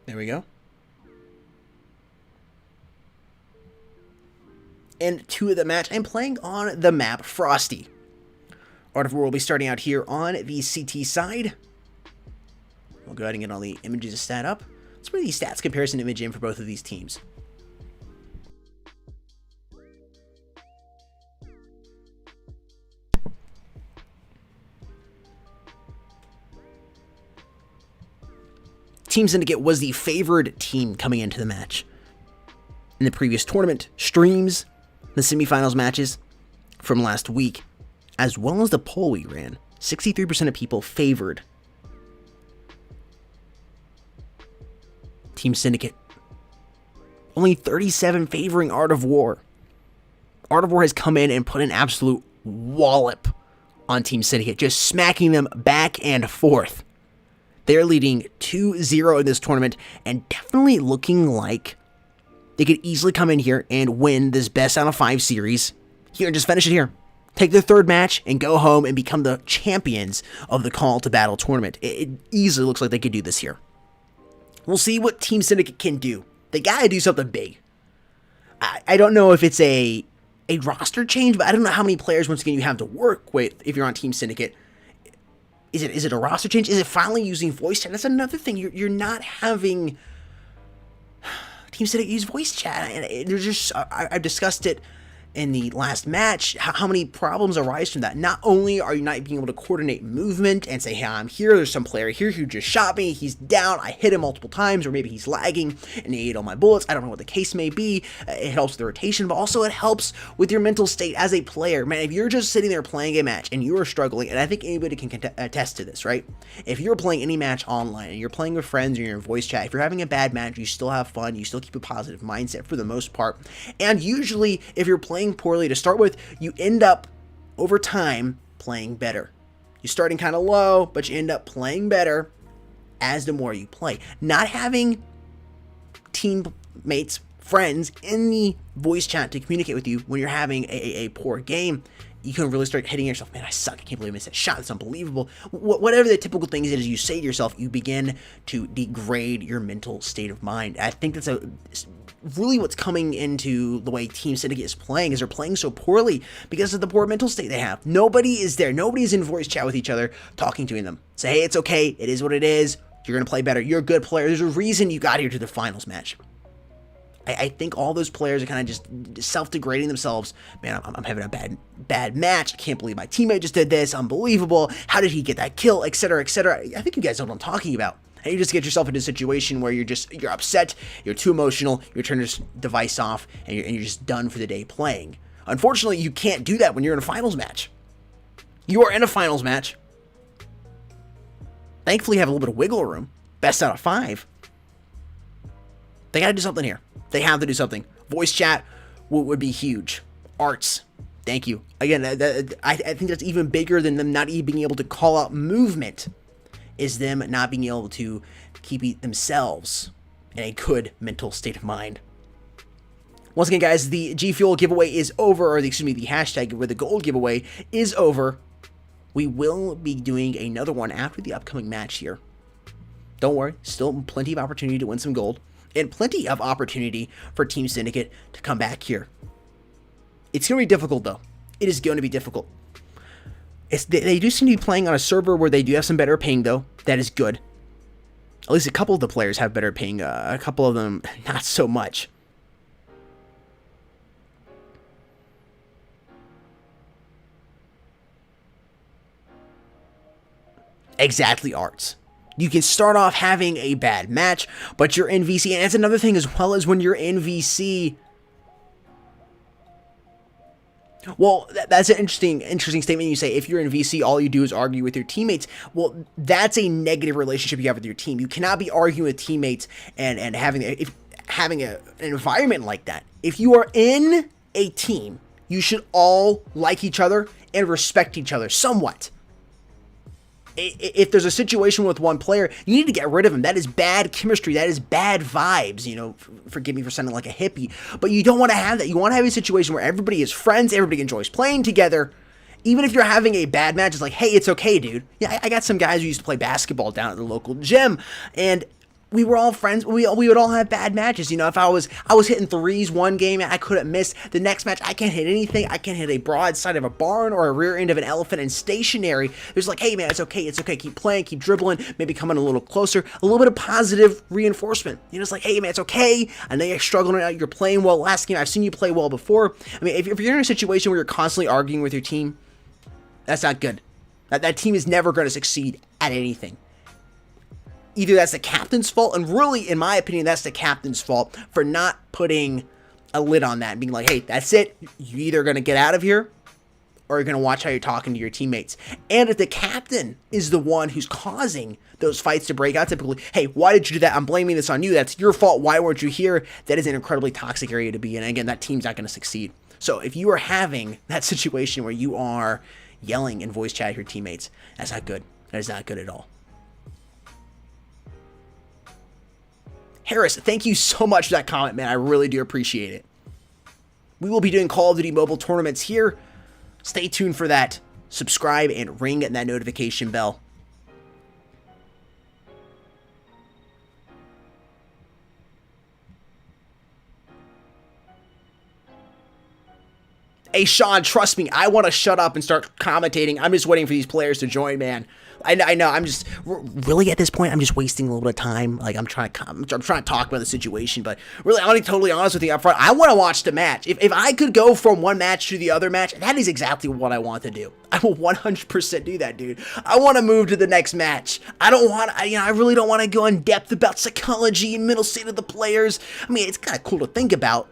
There we go. And to the match, I'm playing on the map Frosty. Art of War will be starting out here on the CT side. We'll go ahead and get all the images stat up. Let's put the stats comparison image in for both of these teams. Team Syndicate was the favored team coming into the match. In the previous tournament, streams, the semifinals matches from last week, as well as the poll we ran, 63% of people favored Team Syndicate. Only 37 favoring Art of War. Art of War has come in and put an absolute wallop on Team Syndicate, just smacking them back and forth. They're leading 2-0 in this tournament and definitely looking like they could easily come in here and win this best out of 5 series here and just finish it here. Take their third match and go home and become the champions of the Call to Battle tournament. It easily looks like they could do this here. We'll see what Team Syndicate can do. They gotta do something big. I don't know if it's a roster change, but I don't know how many players, once again, you have to work with if you're on Team Syndicate. Is it a roster change? Is it finally using voice chat? That's another thing. You're not having Team Syndicate use voice chat. And there's just, I've discussed it in the last match, how many problems arise from that. Not only are you not being able to coordinate movement and say, hey, I'm here, there's some player here who just shot me, he's down, I hit him multiple times, or maybe he's lagging and he ate all my bullets, I don't know what the case may be. It helps with the rotation, but also it helps with your mental state as a player. Man, if you're just sitting there playing a match and you are struggling, and I think anybody can attest to this, right? If you're playing any match online and you're playing with friends or you're in voice chat, if you're having a bad match, you still have fun, you still keep a positive mindset for the most part, and usually if you're playing poorly to start with, you end up over time playing better. You're starting kind of low, but you end up playing better as the more you play. Not having teammates, friends in the voice chat to communicate with you when you're having a poor game, you can really start hitting yourself, man, I suck, I can't believe I missed that shot, it's unbelievable. Whatever the typical thing is you say to yourself, you begin to degrade your mental state of mind. I think that's really what's coming into the way Team Syndicate is playing, is they're playing so poorly because of the poor mental state they have. Nobody is there. Nobody's in voice chat with each other, talking to them. Say, hey, it's okay. It is what it is. You're going to play better. You're a good player. There's a reason you got here to the finals match. I think all those players are kind of just self-degrading themselves. Man, I'm having a bad match. I can't believe my teammate just did this. Unbelievable. How did he get that kill? Etc., etc. I think you guys know what I'm talking about. And you just get yourself into a situation where you're upset, you're too emotional, you're turning your device off, and you're just done for the day playing. Unfortunately, you can't do that when you're in a finals match. You are in a finals match. Thankfully, you have a little bit of wiggle room. Best out of 5. They got to do something here. They have to do something. Voice chat would be huge. Arts. Thank you. Again, I think that's even bigger than them not even being able to call out movement. Is them not being able to keep themselves in a good mental state of mind. Once again, guys, the G Fuel giveaway is over, or the hashtag where the gold giveaway is over. We will be doing another one after the upcoming match here. Don't worry, still plenty of opportunity to win some gold, and plenty of opportunity for Team Syndicate to come back here. It's going to be difficult, though. It is going to be difficult. They do seem to be playing on a server where they do have some better ping, though. That is good. At least a couple of the players have better ping. A couple of them, not so much. Exactly, Arts. You can start off having a bad match, but you're in VC. And that's another thing as well, as when you're in VC. Well, that's an interesting statement. You say if you're in VC, all you do is argue with your teammates. Well, that's a negative relationship you have with your team. You cannot be arguing with teammates and having an environment like that. If you are in a team, you should all like each other and respect each other somewhat. If there's a situation with one player, you need to get rid of him. That is bad chemistry. That is bad vibes. You know, forgive me for sounding like a hippie, but you don't want to have that. You want to have a situation where everybody is friends, everybody enjoys playing together. Even if you're having a bad match, it's like, hey, it's okay, dude. Yeah, I got some guys who used to play basketball down at the local gym, and we were all friends. We would all have bad matches. You know, if I was hitting threes one game, I couldn't miss. The next match, I can't hit anything. I can't hit a broadside of a barn or a rear end of an elephant and stationary. There's like, hey, man, it's okay. It's okay. Keep playing. Keep dribbling. Maybe coming a little closer. A little bit of positive reinforcement. You know, it's like, hey, man, it's okay. I know you're struggling right now. You're playing well. Last game, I've seen you play well before. I mean, if you're in a situation where you're constantly arguing with your team, that's not good. That team is never going to succeed at anything. Either that's the captain's fault, and really, in my opinion, that's the captain's fault for not putting a lid on that and being like, hey, that's it. You're either going to get out of here or you're going to watch how you're talking to your teammates. And if the captain is the one who's causing those fights to break out, typically, hey, why did you do that? I'm blaming this on you. That's your fault. Why weren't you here? That is an incredibly toxic area to be in. And again, that team's not going to succeed. So if you are having that situation where you are yelling and voice chat at your teammates, that's not good. That is not good at all. Harris, thank you so much for that comment, man. I really do appreciate it. We will be doing Call of Duty mobile tournaments here. Stay tuned for that. Subscribe and ring that notification bell. Hey, Sean, trust me, I want to shut up and start commentating. I'm just waiting for these players to join, man. I know, I'm just, really at this point, I'm just wasting a little bit of time. Like, I'm trying to talk about the situation, but really, I'm going to be totally honest with you up front. I want to watch the match. If I could go from one match to the other match, that is exactly what I want to do. I will 100% do that, dude. I want to move to the next match. I really don't want to go in depth about psychology and mental state of the players. I mean, it's kind of cool to think about.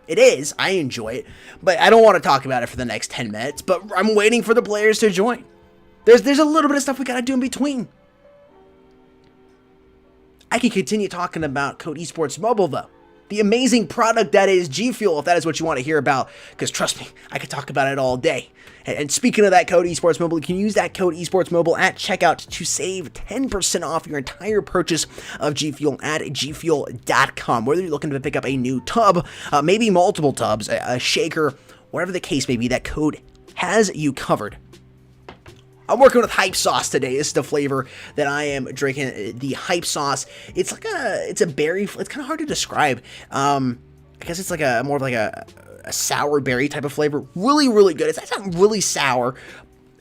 It is. I enjoy it. But I don't want to talk about it for the next 10 minutes. But I'm waiting for the players to join. There's a little bit of stuff we got to do in between. I can continue talking about Code Esports Mobile, though. The amazing product that is G Fuel, if that is what you want to hear about. Because trust me, I could talk about it all day. And speaking of that Code Esports Mobile, you can use that Code Esports Mobile at checkout to save 10% off your entire purchase of G Fuel at gfuel.com. Whether you're looking to pick up a new tub, maybe multiple tubs, a shaker, whatever the case may be, that code has you covered. I'm working with Hype Sauce today. This is the flavor that I am drinking. The Hype Sauce. It's like it's a berry. It's kind of hard to describe. I guess it's like more of like a sour berry type of flavor. Really, really good. It's not really sour.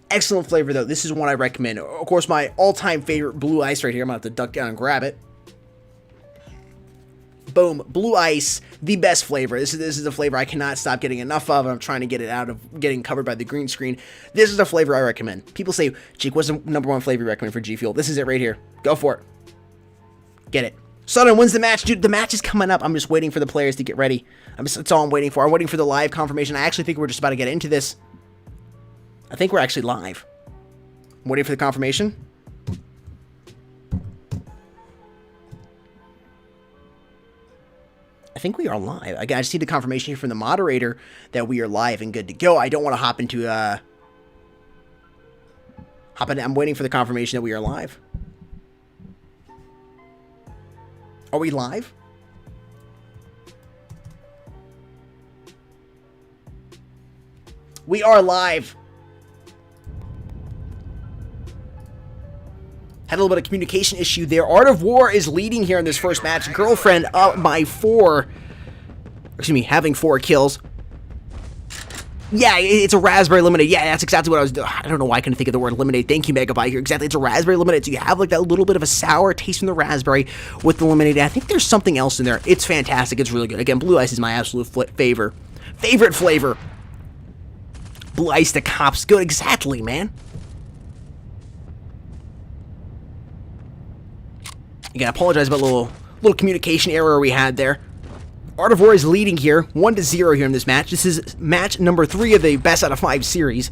Excellent flavor though. This is one I recommend. Of course, my all-time favorite Blue Ice right here. I'm gonna have to duck down and grab it. Boom, Blue Ice, the best flavor. This is a flavor I cannot stop getting enough of. I'm trying to get it out of getting covered by the green screen. This is a flavor I recommend. People say, Jake, what's the #1 flavor you recommend for G Fuel? This is it right here. Go for it. Get it. Southern wins the match. Dude, the match is coming up. I'm just waiting for the players to get ready. That's all I'm waiting for. I'm waiting for the live confirmation. I actually think we're just about to get into this. I think we're actually live. I'm waiting for the confirmation. I think we are live. I just need the confirmation here from the moderator that we are live and good to go. I don't want to hop into, I'm waiting for the confirmation that we are live. Are we live? We are live. Had a little bit of communication issue there. Art of War is leading here in this first match. Girlfriend up by 4. Excuse me, having 4 kills. Yeah, it's a raspberry lemonade. Yeah, that's exactly what I was doing. I don't know why I couldn't think of the word lemonade. Thank you, Megabyte here. Exactly, it's a raspberry lemonade. So you have like that little bit of a sour taste from the raspberry with the lemonade. I think there's something else in there. It's fantastic. It's really good. Again, Blue Ice is my absolute favorite flavor. Blue Ice, the cops. Good, exactly, man. Again, I apologize about a little communication error we had there. Art of War is leading here, 1-0 here in this match. This is match number 3 of the best out of 5 series.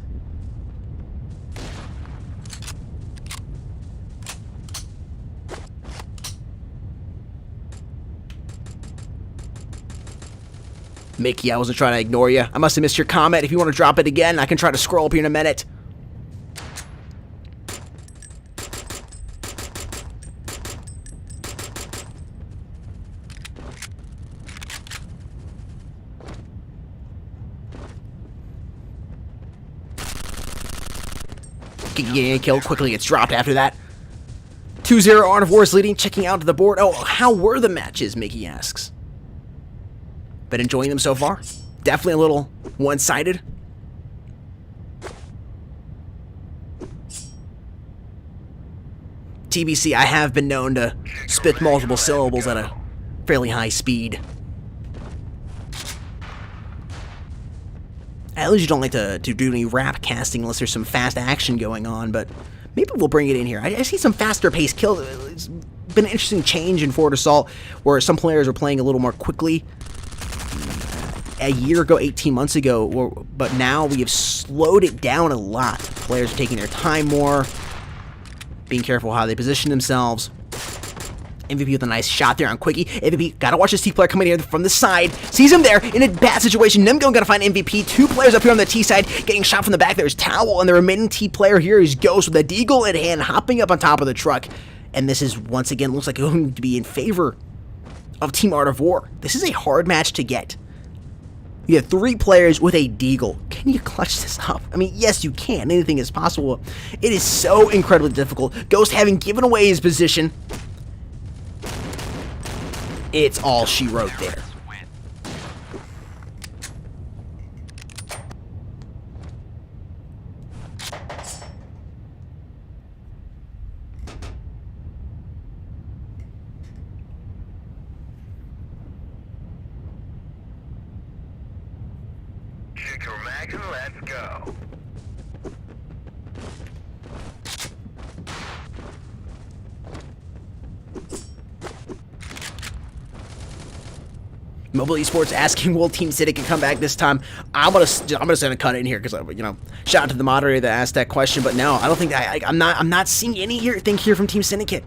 Mickey, I wasn't trying to ignore you. I must have missed your comment. If you want to drop it again, I can try to scroll up here in a minute. Getting a kill quickly gets dropped after that. 2-0, Art of War is leading, checking out to the board. Oh, how were the matches, Mickey asks. Been enjoying them so far? Definitely a little one-sided. TBC, I have been known to spit multiple syllables at a fairly high speed. I usually don't like to do any rap casting unless there's some fast action going on, but maybe we'll bring it in here. I see some faster paced kills. It's been an interesting change in Forward Assault where some players are playing a little more quickly. a year ago, 18 months ago, but now we have slowed it down a lot. Players are taking their time more, being careful how they position themselves. MVP with a nice shot there on Quickie. MVP, gotta watch this T player coming here from the side. Sees him there in a bad situation. Nimgo gotta find MVP. 2 players up here on the T side getting shot from the back. There's Towel, and the remaining T player here is Ghost with a deagle in hand, hopping up on top of the truck. And this is, once again, looks like going to be in favor of Team Art of War. This is a hard match to get. You have 3 players with a deagle. Can you clutch this up? I mean, yes, you can. Anything is possible. It is so incredibly difficult. Ghost having given away his position. It's all she wrote there. Check your mags and let's go. Mobile Esports asking, will Team Syndicate come back this time? I'm gonna send a cut in here because, you know, shout out to the moderator that asked that question. But no, I don't think that I'm not seeing anything here from Team Syndicate.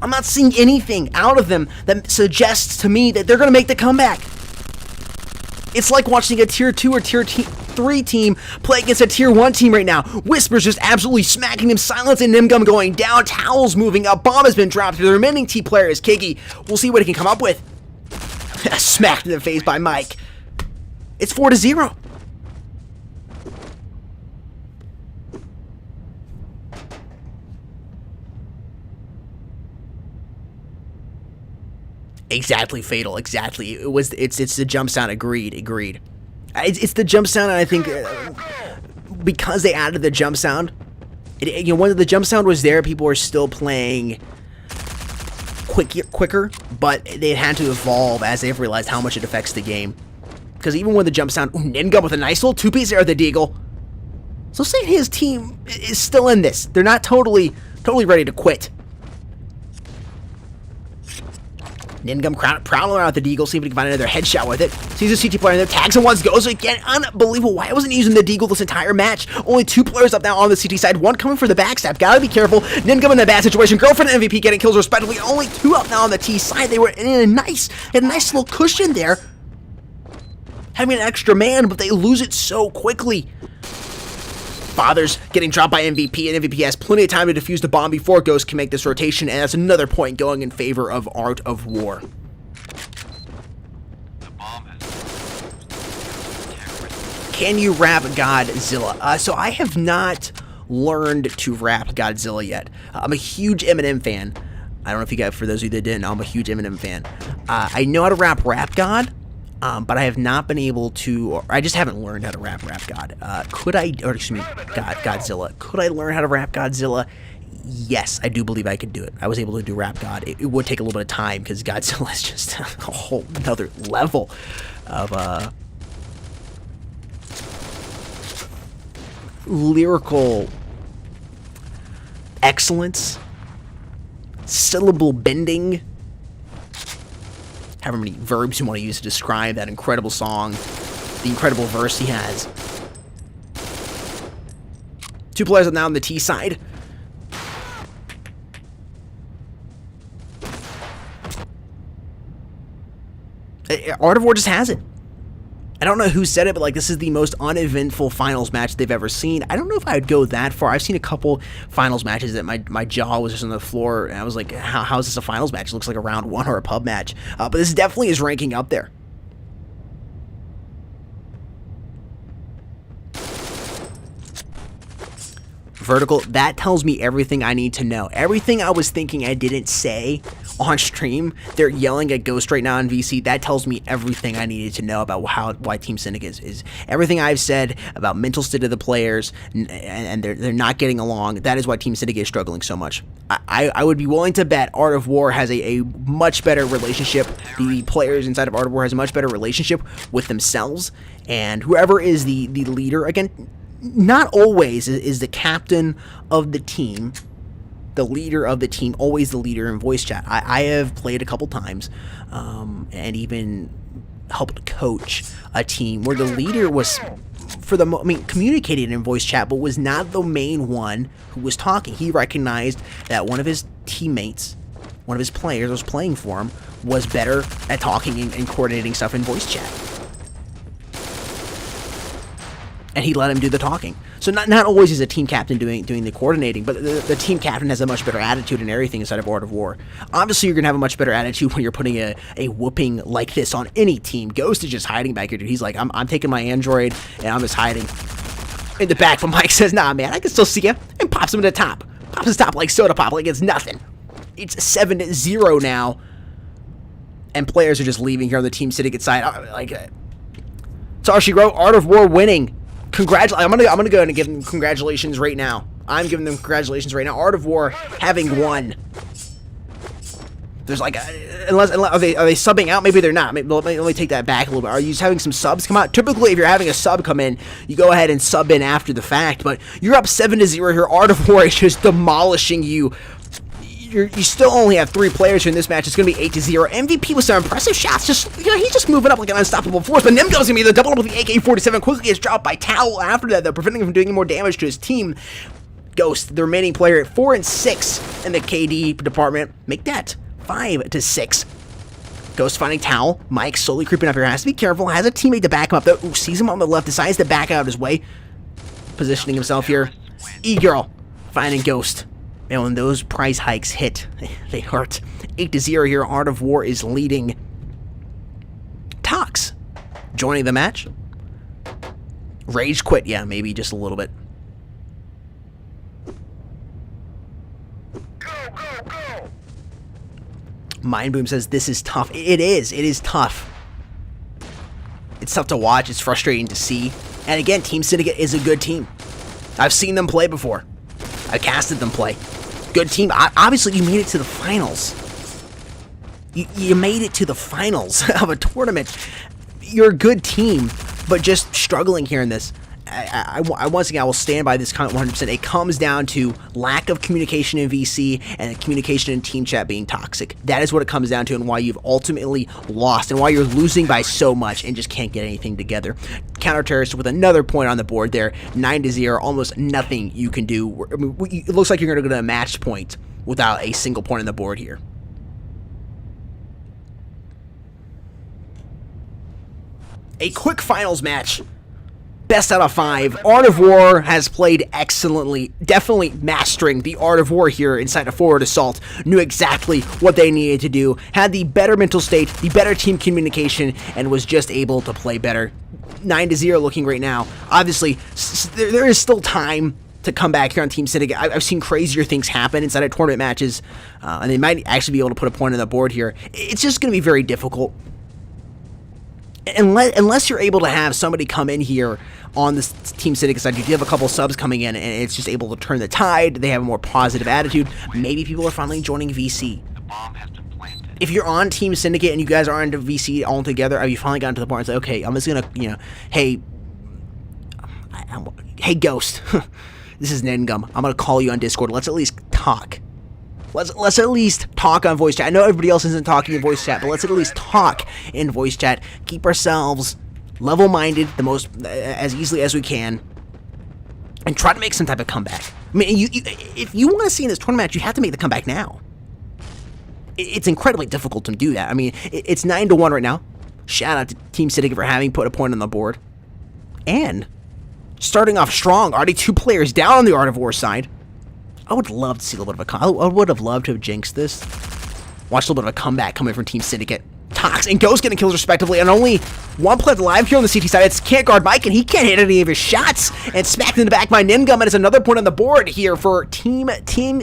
I'm not seeing anything out of them that suggests to me that they're gonna make the comeback. It's like watching a tier 2 or tier 3 team play against a tier 1 team right now. Whisper's just absolutely smacking them, Silence and Nimgum going down, Towels moving up, Bomb has been dropped. The remaining T player is Kiki. We'll see what he can come up with. Smacked in the face by Mike. It's 4-0. Exactly, Fatal. Exactly. It's the jump sound. Agreed. It's the jump sound, and I think because they added the jump sound, when the jump sound was there, people were still playing quicker, but they had to evolve as they've realized how much it affects the game. Because even when the jump sound, Ninga with a nice little 2-piece there, the deagle. So saying his team is still in this. They're not totally ready to quit. Ningum prowling around the deagle, see if he can find another headshot with it. Sees a CT player in there, tags him once, goes again. Unbelievable. Why wasn't he using the deagle this entire match? Only 2 players up now on the CT side, 1 coming for the backstab. Gotta be careful. Ningum in that bad situation. Girlfriend and MVP getting kills respectively. Only 2 up now on the T side. They were in a nice little cushion there, having an extra man, but they lose it so quickly. Father's getting dropped by MVP, and MVP has plenty of time to defuse the bomb before Ghost can make this rotation, and that's another point going in favor of Art of War. Can you rap Godzilla? So I have not learned to rap Godzilla yet. I'm a huge Eminem fan. I don't know if you guys, for those of you that didn't know, I'm a huge Eminem fan. I know how to rap God. But I have not been able to, or I just haven't learned how to rap God. Godzilla. Could I learn how to rap Godzilla? Yes, I do believe I could do it. I was able to do rap God. It would take a little bit of time because Godzilla is just a whole another level of lyrical excellence, syllable bending. However many verbs you want to use to describe that incredible song, the incredible verse he has. 2 players now on the T side. Art of War just has it. I don't know who said it, but like, this is the most uneventful finals match they've ever seen. I don't know if I would go that far. I've seen a couple finals matches that my jaw was just on the floor, and I was like, how is this a finals match? It looks like a round 1 or a pub match. But this definitely is ranking up there. Vertical, that tells me everything I need to know. Everything I was thinking I didn't say on stream, they're yelling at Ghost right now in VC. That tells me everything I needed to know about why Team Syndicate is everything I've said about mental state of the players, and they're not getting along. That is why Team Syndicate is struggling so much. I would be willing to bet Art of War has a much better relationship. The players inside of Art of War has a much better relationship with themselves, and whoever is the leader, again, not always is the captain of the team, the leader of the team, always the leader in voice chat. I have played a couple times, and even helped coach a team where the leader was, communicated in voice chat, but was not the main one who was talking. He recognized that one of his teammates, one of his players was playing for him, was better at talking and coordinating stuff in voice chat. And he let him do the talking. So not always is a team captain doing the coordinating, but the team captain has a much better attitude in everything inside of Art of War. Obviously, you're going to have a much better attitude when you're putting a whooping like this on any team. Ghost is just hiding back here, dude. He's like, I'm taking my android, and I'm just hiding in the back. But Mike says, nah, man, I can still see you, and pops him to the top. Pops his top like soda pop, like it's nothing. It's 7-0 now, and players are just leaving here on the Team Syndicate side. Tarshiro, Art of War winning. I'm gonna go ahead and give them congratulations right now. I'm giving them congratulations right now. Art of War having won. There's like, unless are they subbing out? Maybe they're not. Maybe, let me take that back a little bit. Are you just having some subs come out? Typically, if you're having a sub come in, you go ahead and sub in after the fact. But you're up 7-0 here. Art of War is just demolishing you. You still only have 3 players here in this match. It's going to be 8-0. MVP with some impressive shots. He's just moving up like an unstoppable force. But Nimgo's going to be the double up with the AK-47. Quickly gets dropped by Towel after that, though, preventing him from doing any more damage to his team. Ghost, the remaining player at 4-6 in the KD department. Make that 5-6. Ghost finding Towel. Mike slowly creeping up here. Has to be careful. Has a teammate to back him up, though. Ooh, sees him on the left. Decides to back out of his way. Positioning himself here. E-Girl finding Ghost. And when those price hikes hit, they hurt. 8-0 here. Art of War is leading. Tox joining the match. Rage quit. Yeah, maybe just a little bit. Go, go, go! Mindboom says this is tough. It is. It is tough. It's tough to watch. It's frustrating to see. And again, Team Syndicate is a good team. I've seen them play before. I casted them play. Good team. Obviously, you made it to the finals. You made it to the finals of a tournament. You're a good team, but just struggling here in this. Once again, I will stand by this comment 100%. It comes down to lack of communication in VC and communication in team chat being toxic. That is what it comes down to, and why you've ultimately lost, and why you're losing by so much and just can't get anything together. Counter-terrorist with another point on the board there. 9-0, almost nothing you can do. I mean, it looks like you're going to go to a match point without a single point on the board here. A quick finals match. Best out of 5. Art of War has played excellently, definitely mastering the Art of War here inside of Forward Assault. Knew exactly what they needed to do, had the better mental state, the better team communication, and was just able to play better. 9-0 looking right now. Obviously, there is still time to come back here on Team Syndicate. I've seen crazier things happen inside of tournament matches, and they might actually be able to put a point on the board here. It's just going to be very difficult. Unless you're able to have somebody come in here on this Team Syndicate side, you do have a couple subs coming in, and it's just able to turn the tide. They have a more positive attitude. Maybe people are finally joining VC. The bomb has been planted. If you're on Team Syndicate and you guys are into VC all together, have you finally gotten to the point and say, okay, I'm just gonna, hey Ghost, this is Nengum. I'm gonna call you on Discord. Let's at least talk. Let's at least talk on voice chat. I know everybody else isn't talking in voice chat, but let's at least talk in voice chat. Keep ourselves level-minded as easily as we can, and try to make some type of comeback. I mean, if you want to see in this tournament match, you have to make the comeback now. It's incredibly difficult to do that. I mean, it's 9-1 right now. Shout out to Team Syndicate for having put a point on the board. And starting off strong, already 2 players down on the Art of War side. I would love to see a little bit of a I would have loved to have jinxed this. Watch a little bit of a comeback coming from Team Syndicate. Tox and Ghost getting kills respectively, and only one player alive here on the CT side. It's can't guard Mike, and he can't hit any of his shots. And smacked in the back by Ningum, and it's another point on the board here for Team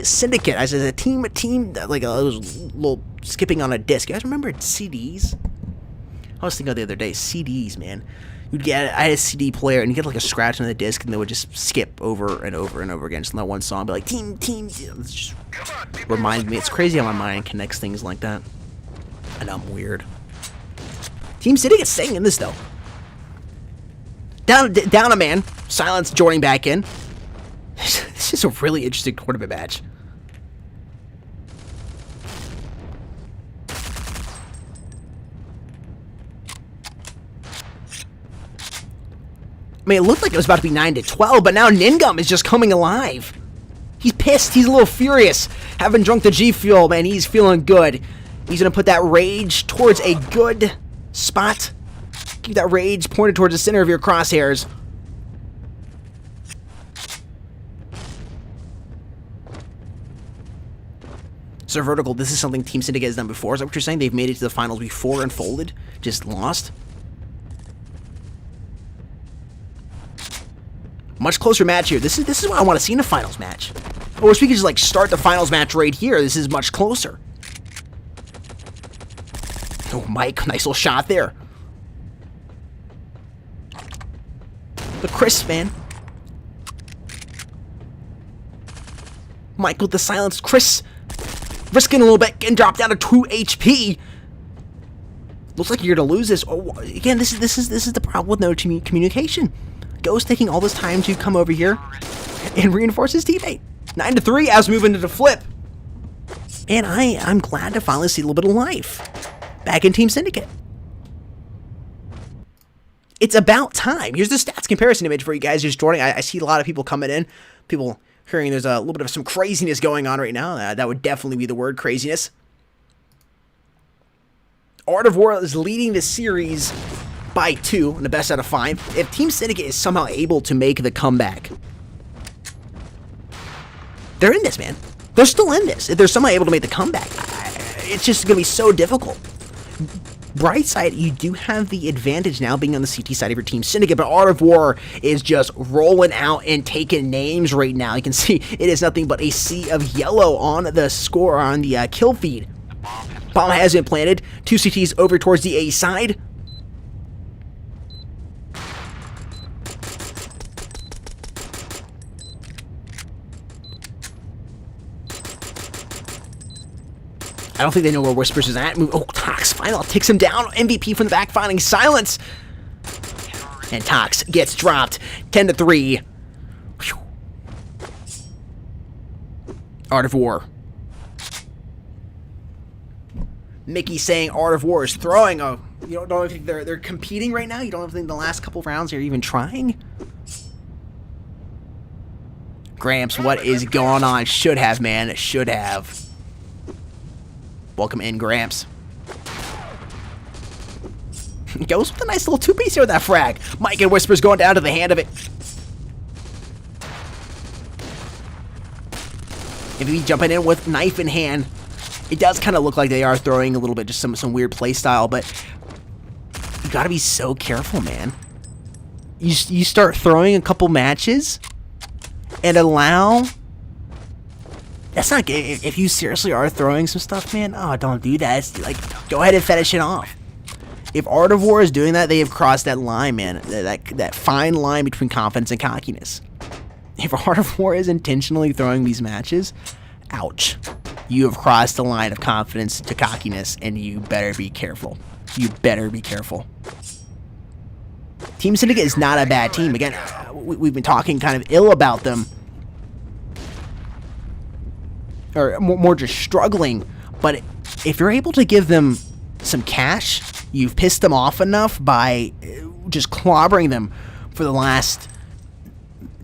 Syndicate. I said a team, like it was a little skipping on a disc. You guys remember CDs? I was thinking of the other day, CDs, man. I had a CD player, and you get like a scratch on the disc, and they would just skip over and over and over again. Just that one song, be like team. It's just reminds me. It's crazy how my mind connects things like that. And I'm weird. Team Syndicate staying in this though. Down a man. Silence joining back in. This is a really interesting tournament match. I mean, it looked like it was about to be 9-12, but now Ningum is just coming alive. He's pissed. He's a little furious. Having drunk the G Fuel, man, he's feeling good. He's going to put that rage towards a good spot. Keep that rage pointed towards the center of your crosshairs. So vertical, this is something Team Syndicate has done before. Is that what you're saying? They've made it to the finals before and folded, just lost. Much closer match here. This is what I want to see in a finals match. Or if we could just like start the finals match right here, this is much closer. Oh, Mike, nice little shot there. But Chris, man. Mike with the silence. Chris risking a little bit, getting dropped down to 2 HP. Looks like you're gonna lose this. Oh, again, this is the problem with no communication. Ghost taking all this time to come over here and reinforce his teammate. 9-3 as we move into the flip. And I'm glad to finally see a little bit of life back in Team Syndicate. It's about time. Here's the stats comparison image for you guys just joining. I see a lot of people coming in. People hearing there's a little bit of some craziness going on right now. That would definitely be the word, craziness. Art of War is leading this series by 2 in the best out of 5. If Team Syndicate is somehow able to make the comeback, they're in this, man. They're still in this. If they're somehow able to make the comeback, it's just going to be so difficult. Bright side, you do have the advantage now being on the CT side of your Team Syndicate, but Art of War is just rolling out and taking names right now. You can see it is nothing but a sea of yellow on the score, on the kill feed. Bomb has been planted. 2 CTs over towards the A side. I don't think they know where Whispers is at. Oh, Tox finally takes him down. MVP from the back, finding silence. And Tox gets dropped. 10-3. Whew. Art of War. Mickey saying Art of War is throwing. Oh, you don't think they're competing right now? You don't think the last couple of rounds they're even trying? Gramps, what is going on? Should have, man. Should have. Welcome in, Gramps. Goes with a nice little 2-piece here with that frag. Mike and Whispers going down to the hand of it. If he jumping in with knife in hand, it does kind of look like they are throwing a little bit, just some weird play style, but you gotta be so careful, man. You start throwing a couple matches and allow... That's not good. If you seriously are throwing some stuff, man, oh, don't do that. It's like, go ahead and finish it off. If Art of War is doing that, they have crossed that line, man. That fine line between confidence and cockiness. If Art of War is intentionally throwing these matches, ouch. You have crossed the line of confidence to cockiness, and you better be careful. You better be careful. Team Syndicate is not a bad team. Again, we've been talking kind of ill about them. Or more just struggling, but if you're able to give them some cash, you've pissed them off enough by just clobbering them for the last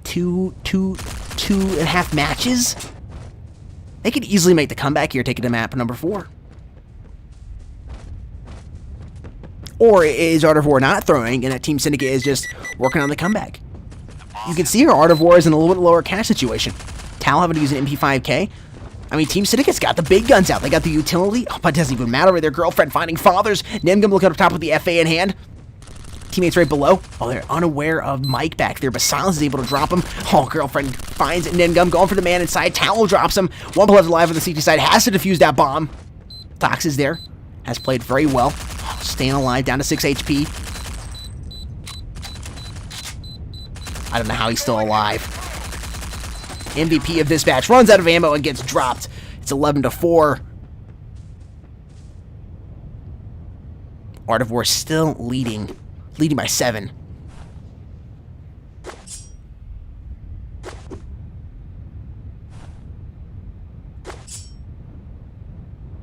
two and a half matches, they could easily make the comeback here, taking to map number 4. Or is Art of War not throwing, and that Team Syndicate is just working on the comeback? You can see here Art of War is in a little bit lower cash situation. Tal having to use an MP5K. I mean, Team Syndicate's got the big guns out. They got the utility. Oh, but it doesn't even matter. Their girlfriend finding fathers. Nimgum looking up top with the FA in hand. Teammates right below. Oh, they're unaware of Mike back there, but Silence is able to drop him. Oh, girlfriend finds Nimgum, going for the man inside. Towel drops him. One left alive on the CT side. Has to defuse that bomb. Tox is there. Has played very well. Oh, staying alive, down to 6 HP. I don't know how he's still alive. MVP of this match runs out of ammo and gets dropped. It's 11-4. Art of War still leading by 7.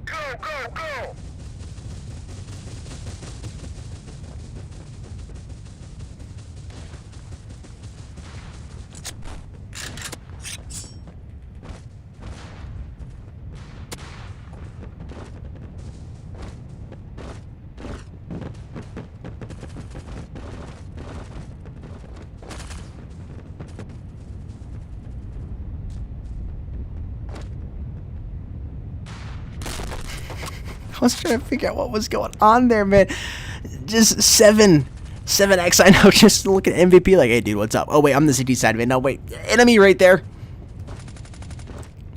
Go! I was trying to figure out what was going on there, man. Just 7x, I know, just look at MVP like, hey, dude, what's up? Oh, wait, I'm the city side of it. No, wait, enemy right there.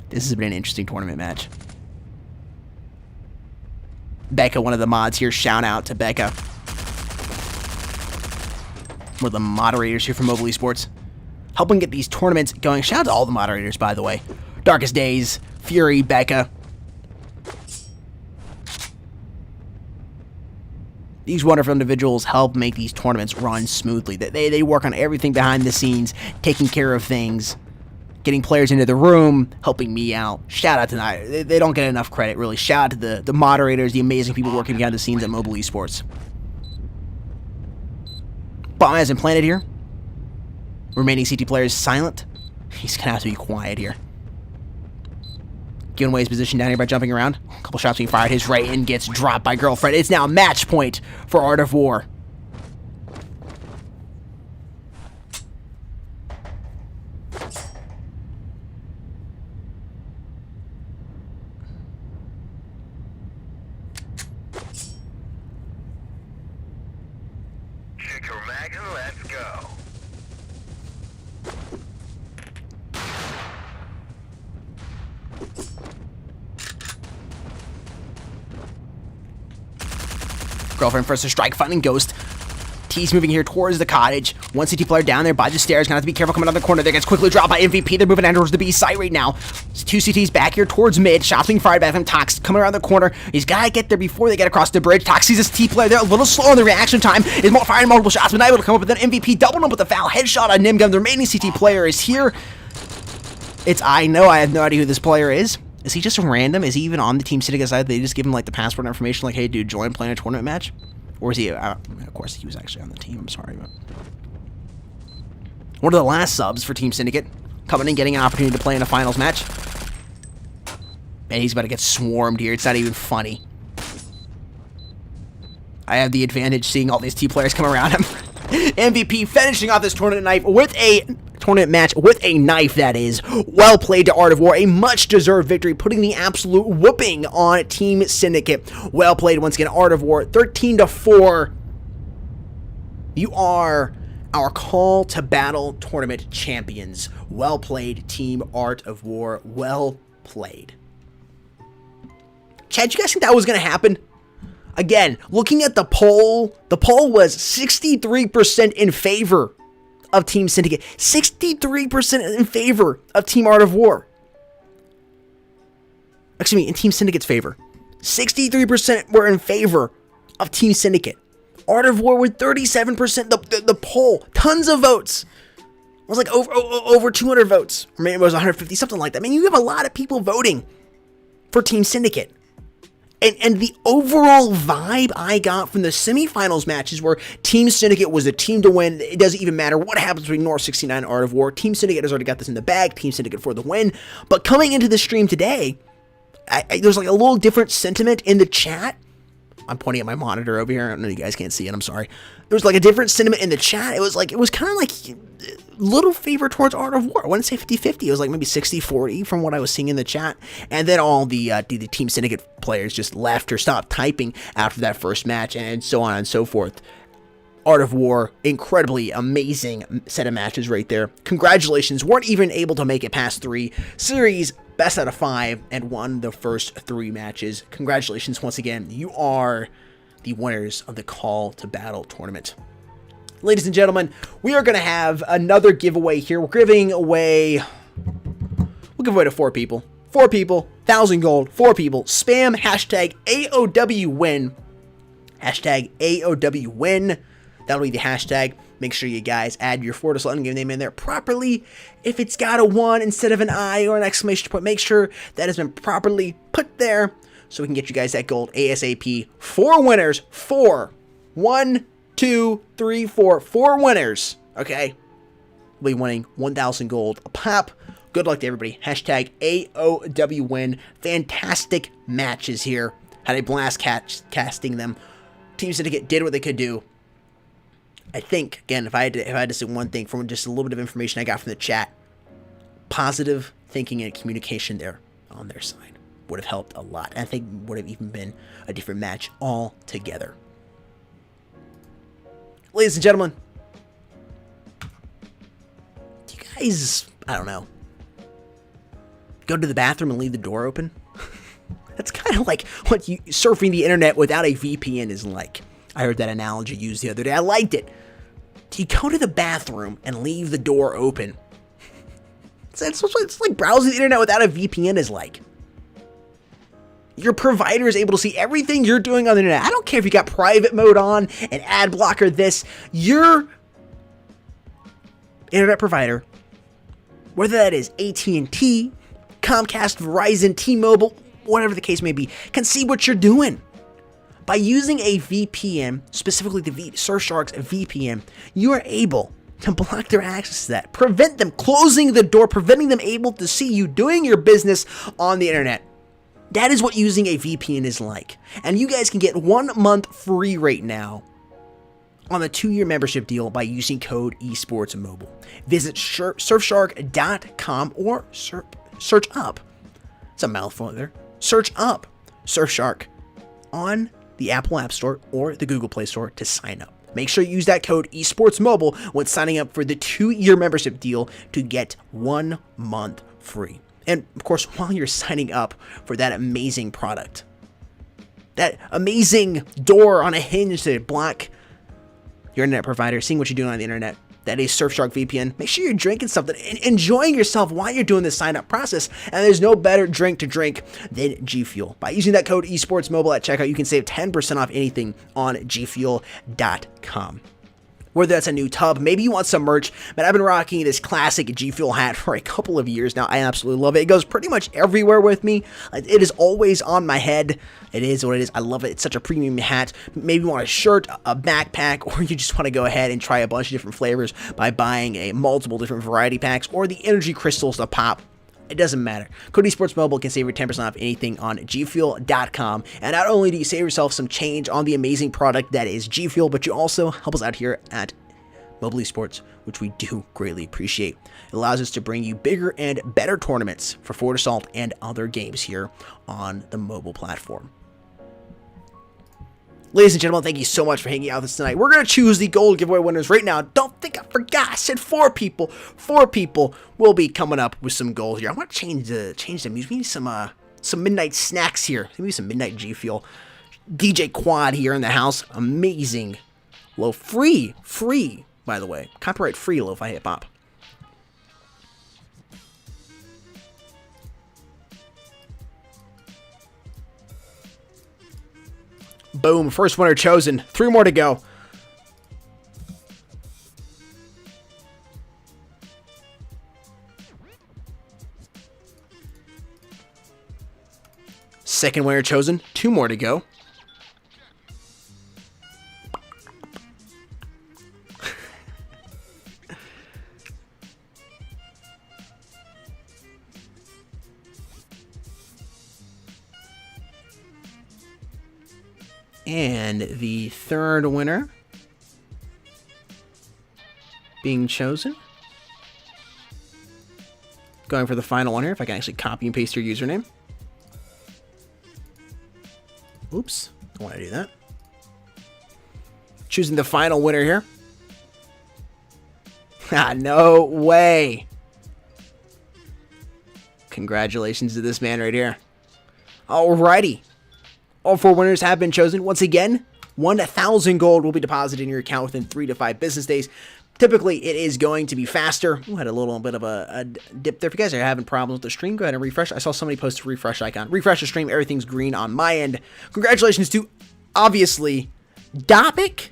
This has been an interesting tournament match. Becca, one of the mods here. Shout out to Becca. One of the moderators here from Mobile Esports. Helping get these tournaments going. Shout out to all the moderators, by the way. Darkest Days, Fury, Becca. These wonderful individuals help make these tournaments run smoothly. They work on everything behind the scenes, taking care of things, getting players into the room, helping me out. Shout out to them. They don't get enough credit, really. Shout out to the moderators, the amazing people working behind the scenes at Mobile Esports. Bomb hasn't planted here. Remaining CT players silent. He's going to have to be quiet here. Giving away his position down here by jumping around. A couple shots being fired. His right in gets dropped by Girlfriend. It's now match point for Art of War. Check your mag and let's go. Girlfriend first to strike, finding Ghost. T's moving here towards the cottage. One CT player down there by the stairs. Gonna have to be careful coming down the corner. There gets quickly dropped by MVP. They're moving down towards the B site right now. Two CTs back here towards mid. Shots being fired by him. Tox coming around the corner. He's gotta get there before they get across the bridge. Tox sees his T player there. A little slow on the reaction time. Is firing multiple shots, but not able to come up with an MVP. Doubling up with a foul. Headshot on Nimgun. The remaining CT player is here. I have no idea who this player is. Is he just random? Is he even on the Team Syndicate side? They just give him like the passport information like, hey dude, join playing a tournament match? Or is he, of course he was actually on the team, I'm sorry. But one of the last subs for Team Syndicate, coming in, getting an opportunity to play in a finals match. Man, he's about to get swarmed here, it's not even funny. I have the advantage seeing all these T players come around him. MVP finishing off this tournament match with a knife, that is. Well played to Art of War. A much-deserved victory, putting the absolute whooping on Team Syndicate. Well played once again, Art of War. 13-4. You are our Call to Battle tournament champions. Well played, Team Art of War. Well played. Chad, you guys think that was going to happen? Again, looking at the poll was 63% in favor of Team Syndicate. 63% in favor of Team Art of War. Excuse me, in Team Syndicate's favor. 63% were in favor of Team Syndicate. Art of War with 37%. The poll, tons of votes. It was like over 200 votes. Or maybe it was 150, something like that. I mean, you have a lot of people voting for Team Syndicate. And the overall vibe I got from the semifinals matches where Team Syndicate was the team to win. It doesn't even matter what happens between North 69 and Art of War. Team Syndicate has already got this in the bag. Team Syndicate for the win. But coming into the stream today, there's like a little different sentiment in the chat. I'm pointing at my monitor over here. I know you guys can't see it. I'm sorry. There was like a different sentiment in the chat. It was kind of like little favor towards Art of War. I wouldn't say 50-50. It was like maybe 60-40 from what I was seeing in the chat. And then all the Team Syndicate players just left or stopped typing after that first match and so on and so forth. Art of War, incredibly amazing set of matches right there. Congratulations. Weren't even able to make it past 3. Series best out of 5 and won the first 3 matches. Congratulations once again. You are the winners of the Call to Battle tournament. Ladies and gentlemen, we are going to have another giveaway here. We'll give away to 4 people. 4 people, 1,000 gold, 4 people. Spam hashtag AOWWin. Hashtag AOWWin. That'll be the hashtag. Make sure you guys add your Florida Slutting game name in there properly. If it's got a 1 instead of an I or an exclamation point, make sure that has been properly put there so we can get you guys that gold ASAP. 4 winners. 4. 1, 2, 3, 4. 4 winners. Okay. We'll be winning 1,000 gold a pop. Good luck to everybody. Hashtag AOWWin. Fantastic matches here. Had a blast casting them. Team Syndicate did what they could do. I think, again, if I had to say one thing from just a little bit of information I got from the chat, positive thinking and communication there on their side. would have helped a lot. And I think would have even been a different match altogether. Ladies and gentlemen, do you guys, I don't know, go to the bathroom and leave the door open? That's kind of like what surfing the internet without a VPN is like. I heard that analogy used the other day. I liked it. Do you go to the bathroom and leave the door open? It's like browsing the internet without a VPN is like. Your provider is able to see everything you're doing on the internet. I don't care if you got private mode on, an ad blocker, this. Your internet provider, whether that is AT&T, Comcast, Verizon, T-Mobile, whatever the case may be, can see what you're doing. By using a VPN, specifically the Surfshark's VPN, you are able to block their access to that, prevent them closing the door, preventing them able to see you doing your business on the internet. That is what using a VPN is like. And you guys can get 1 month free right now on the 2-year membership deal by using code esportsmobile. Visit surfshark.com or search up. It's a mouthful there. Search up Surfshark on the Apple App Store or the Google Play Store to sign up. Make sure you use that code esportsmobile when signing up for the 2-year membership deal to get 1 month free. And of course, while you're signing up for that amazing product, that amazing door on a hinge to block your internet provider, seeing what you're doing on the internet, that is Surfshark VPN, make sure you're drinking something and enjoying yourself while you're doing this sign-up process. And there's no better drink to drink than G Fuel. By using that code esportsmobile at checkout, you can save 10% off anything on gfuel.com. Whether that's a new tub, maybe you want some merch, but I've been rocking this classic G Fuel hat for a couple of years now. I absolutely love it. It goes pretty much everywhere with me. It is always on my head. It is what it is. I love it. It's such a premium hat. Maybe you want a shirt, a backpack, or you just want to go ahead and try a bunch of different flavors by buying a multiple different variety packs or the energy crystals to pop. It doesn't matter. Code esportsmobile can save you 10% off anything on gfuel.com. And not only do you save yourself some change on the amazing product that is G Fuel, but you also help us out here at Mobile Esports, which we do greatly appreciate. It allows us to bring you bigger and better tournaments for Forward Assault and other games here on the mobile platform. Ladies and gentlemen, thank you so much for hanging out with us tonight. We're going to choose the gold giveaway winners right now. Don't think I forgot. I said 4 people. 4 people will be coming up with some gold here. I want to change the music. We need some midnight snacks here. Maybe some midnight G Fuel. DJ Quad here in the house. Amazing. Low. Free, by the way. Copyright free lo-fi hip hop. Boom, first winner chosen. 3 more to go. Second winner chosen. 2 more to go. And the third winner being chosen. Going for the final one here, if I can actually copy and paste your username. Oops, don't want to do that. Choosing the final winner here. No way. Congratulations to this man right here. Alrighty. All 4 winners have been chosen. Once again, 1,000 gold will be deposited in your account within 3 to 5 business days. Typically, it is going to be faster. We had a little bit of a dip there. If you guys are having problems with the stream, go ahead and refresh. I saw somebody post a refresh icon. Refresh the stream. Everything's green on my end. Congratulations to, obviously, Dopic.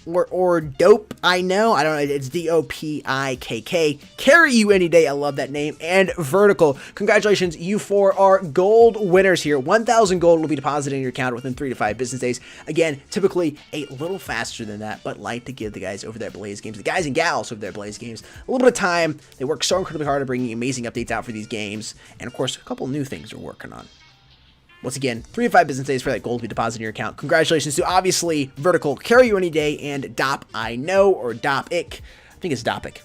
Or Dope, I know. I don't know. It's D-O-P-I-K-K. Carry you any day. I love that name. And Vertical. Congratulations. You 4 are gold winners here. 1,000 gold will be deposited in your account within 3 to 5 business days. Again, typically a little faster than that, but like to give the guys over there at Blaze Games, the guys and gals over there at Blaze Games, a little bit of time. They work so incredibly hard to bring you amazing updates out for these games. And of course, a couple new things we're working on. Once again, 3 to 5 business days for that gold to be deposited in your account. Congratulations to, obviously, Vertical, Carry You Any Day, and Dop I Know, or Dopic. I think it's Dopic.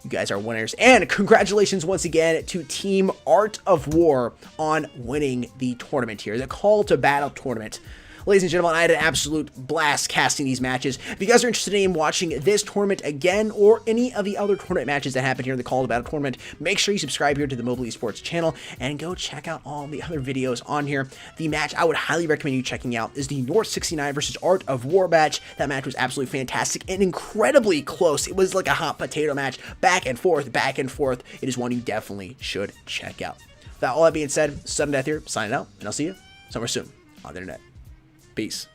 You guys are winners. And congratulations once again to Team Art of War on winning the tournament here, the Call to Battle tournament. Ladies and gentlemen, I had an absolute blast casting these matches. If you guys are interested in watching this tournament again or any of the other tournament matches that happen here in the Call to Battle tournament, make sure you subscribe here to the Mobile Esports channel and go check out all the other videos on here. The match I would highly recommend you checking out is the North 69 versus Art of War match. That match was absolutely fantastic and incredibly close. It was like a hot potato match, back and forth, back and forth. It is one you definitely should check out. With all that being said, Sudden Death here, signing out, and I'll see you somewhere soon on the internet. Peace.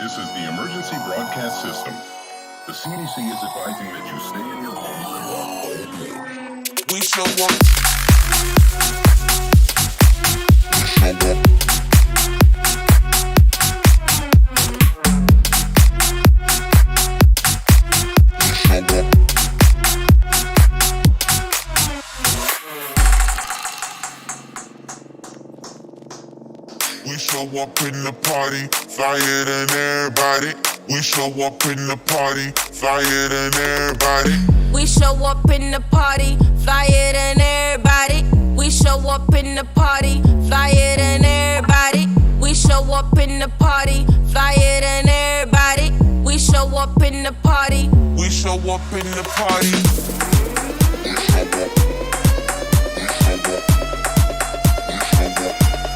This is the emergency broadcast system. The CDC is advising that you stay in your home. We show up. We show up in the party, flyer than everybody. We show up in the party, flyer than everybody. We show up in the party, flyer than everybody. We show up in the party, flyer than everybody. We show up in the party, flyer than everybody. We show up in the party. We show up in the party.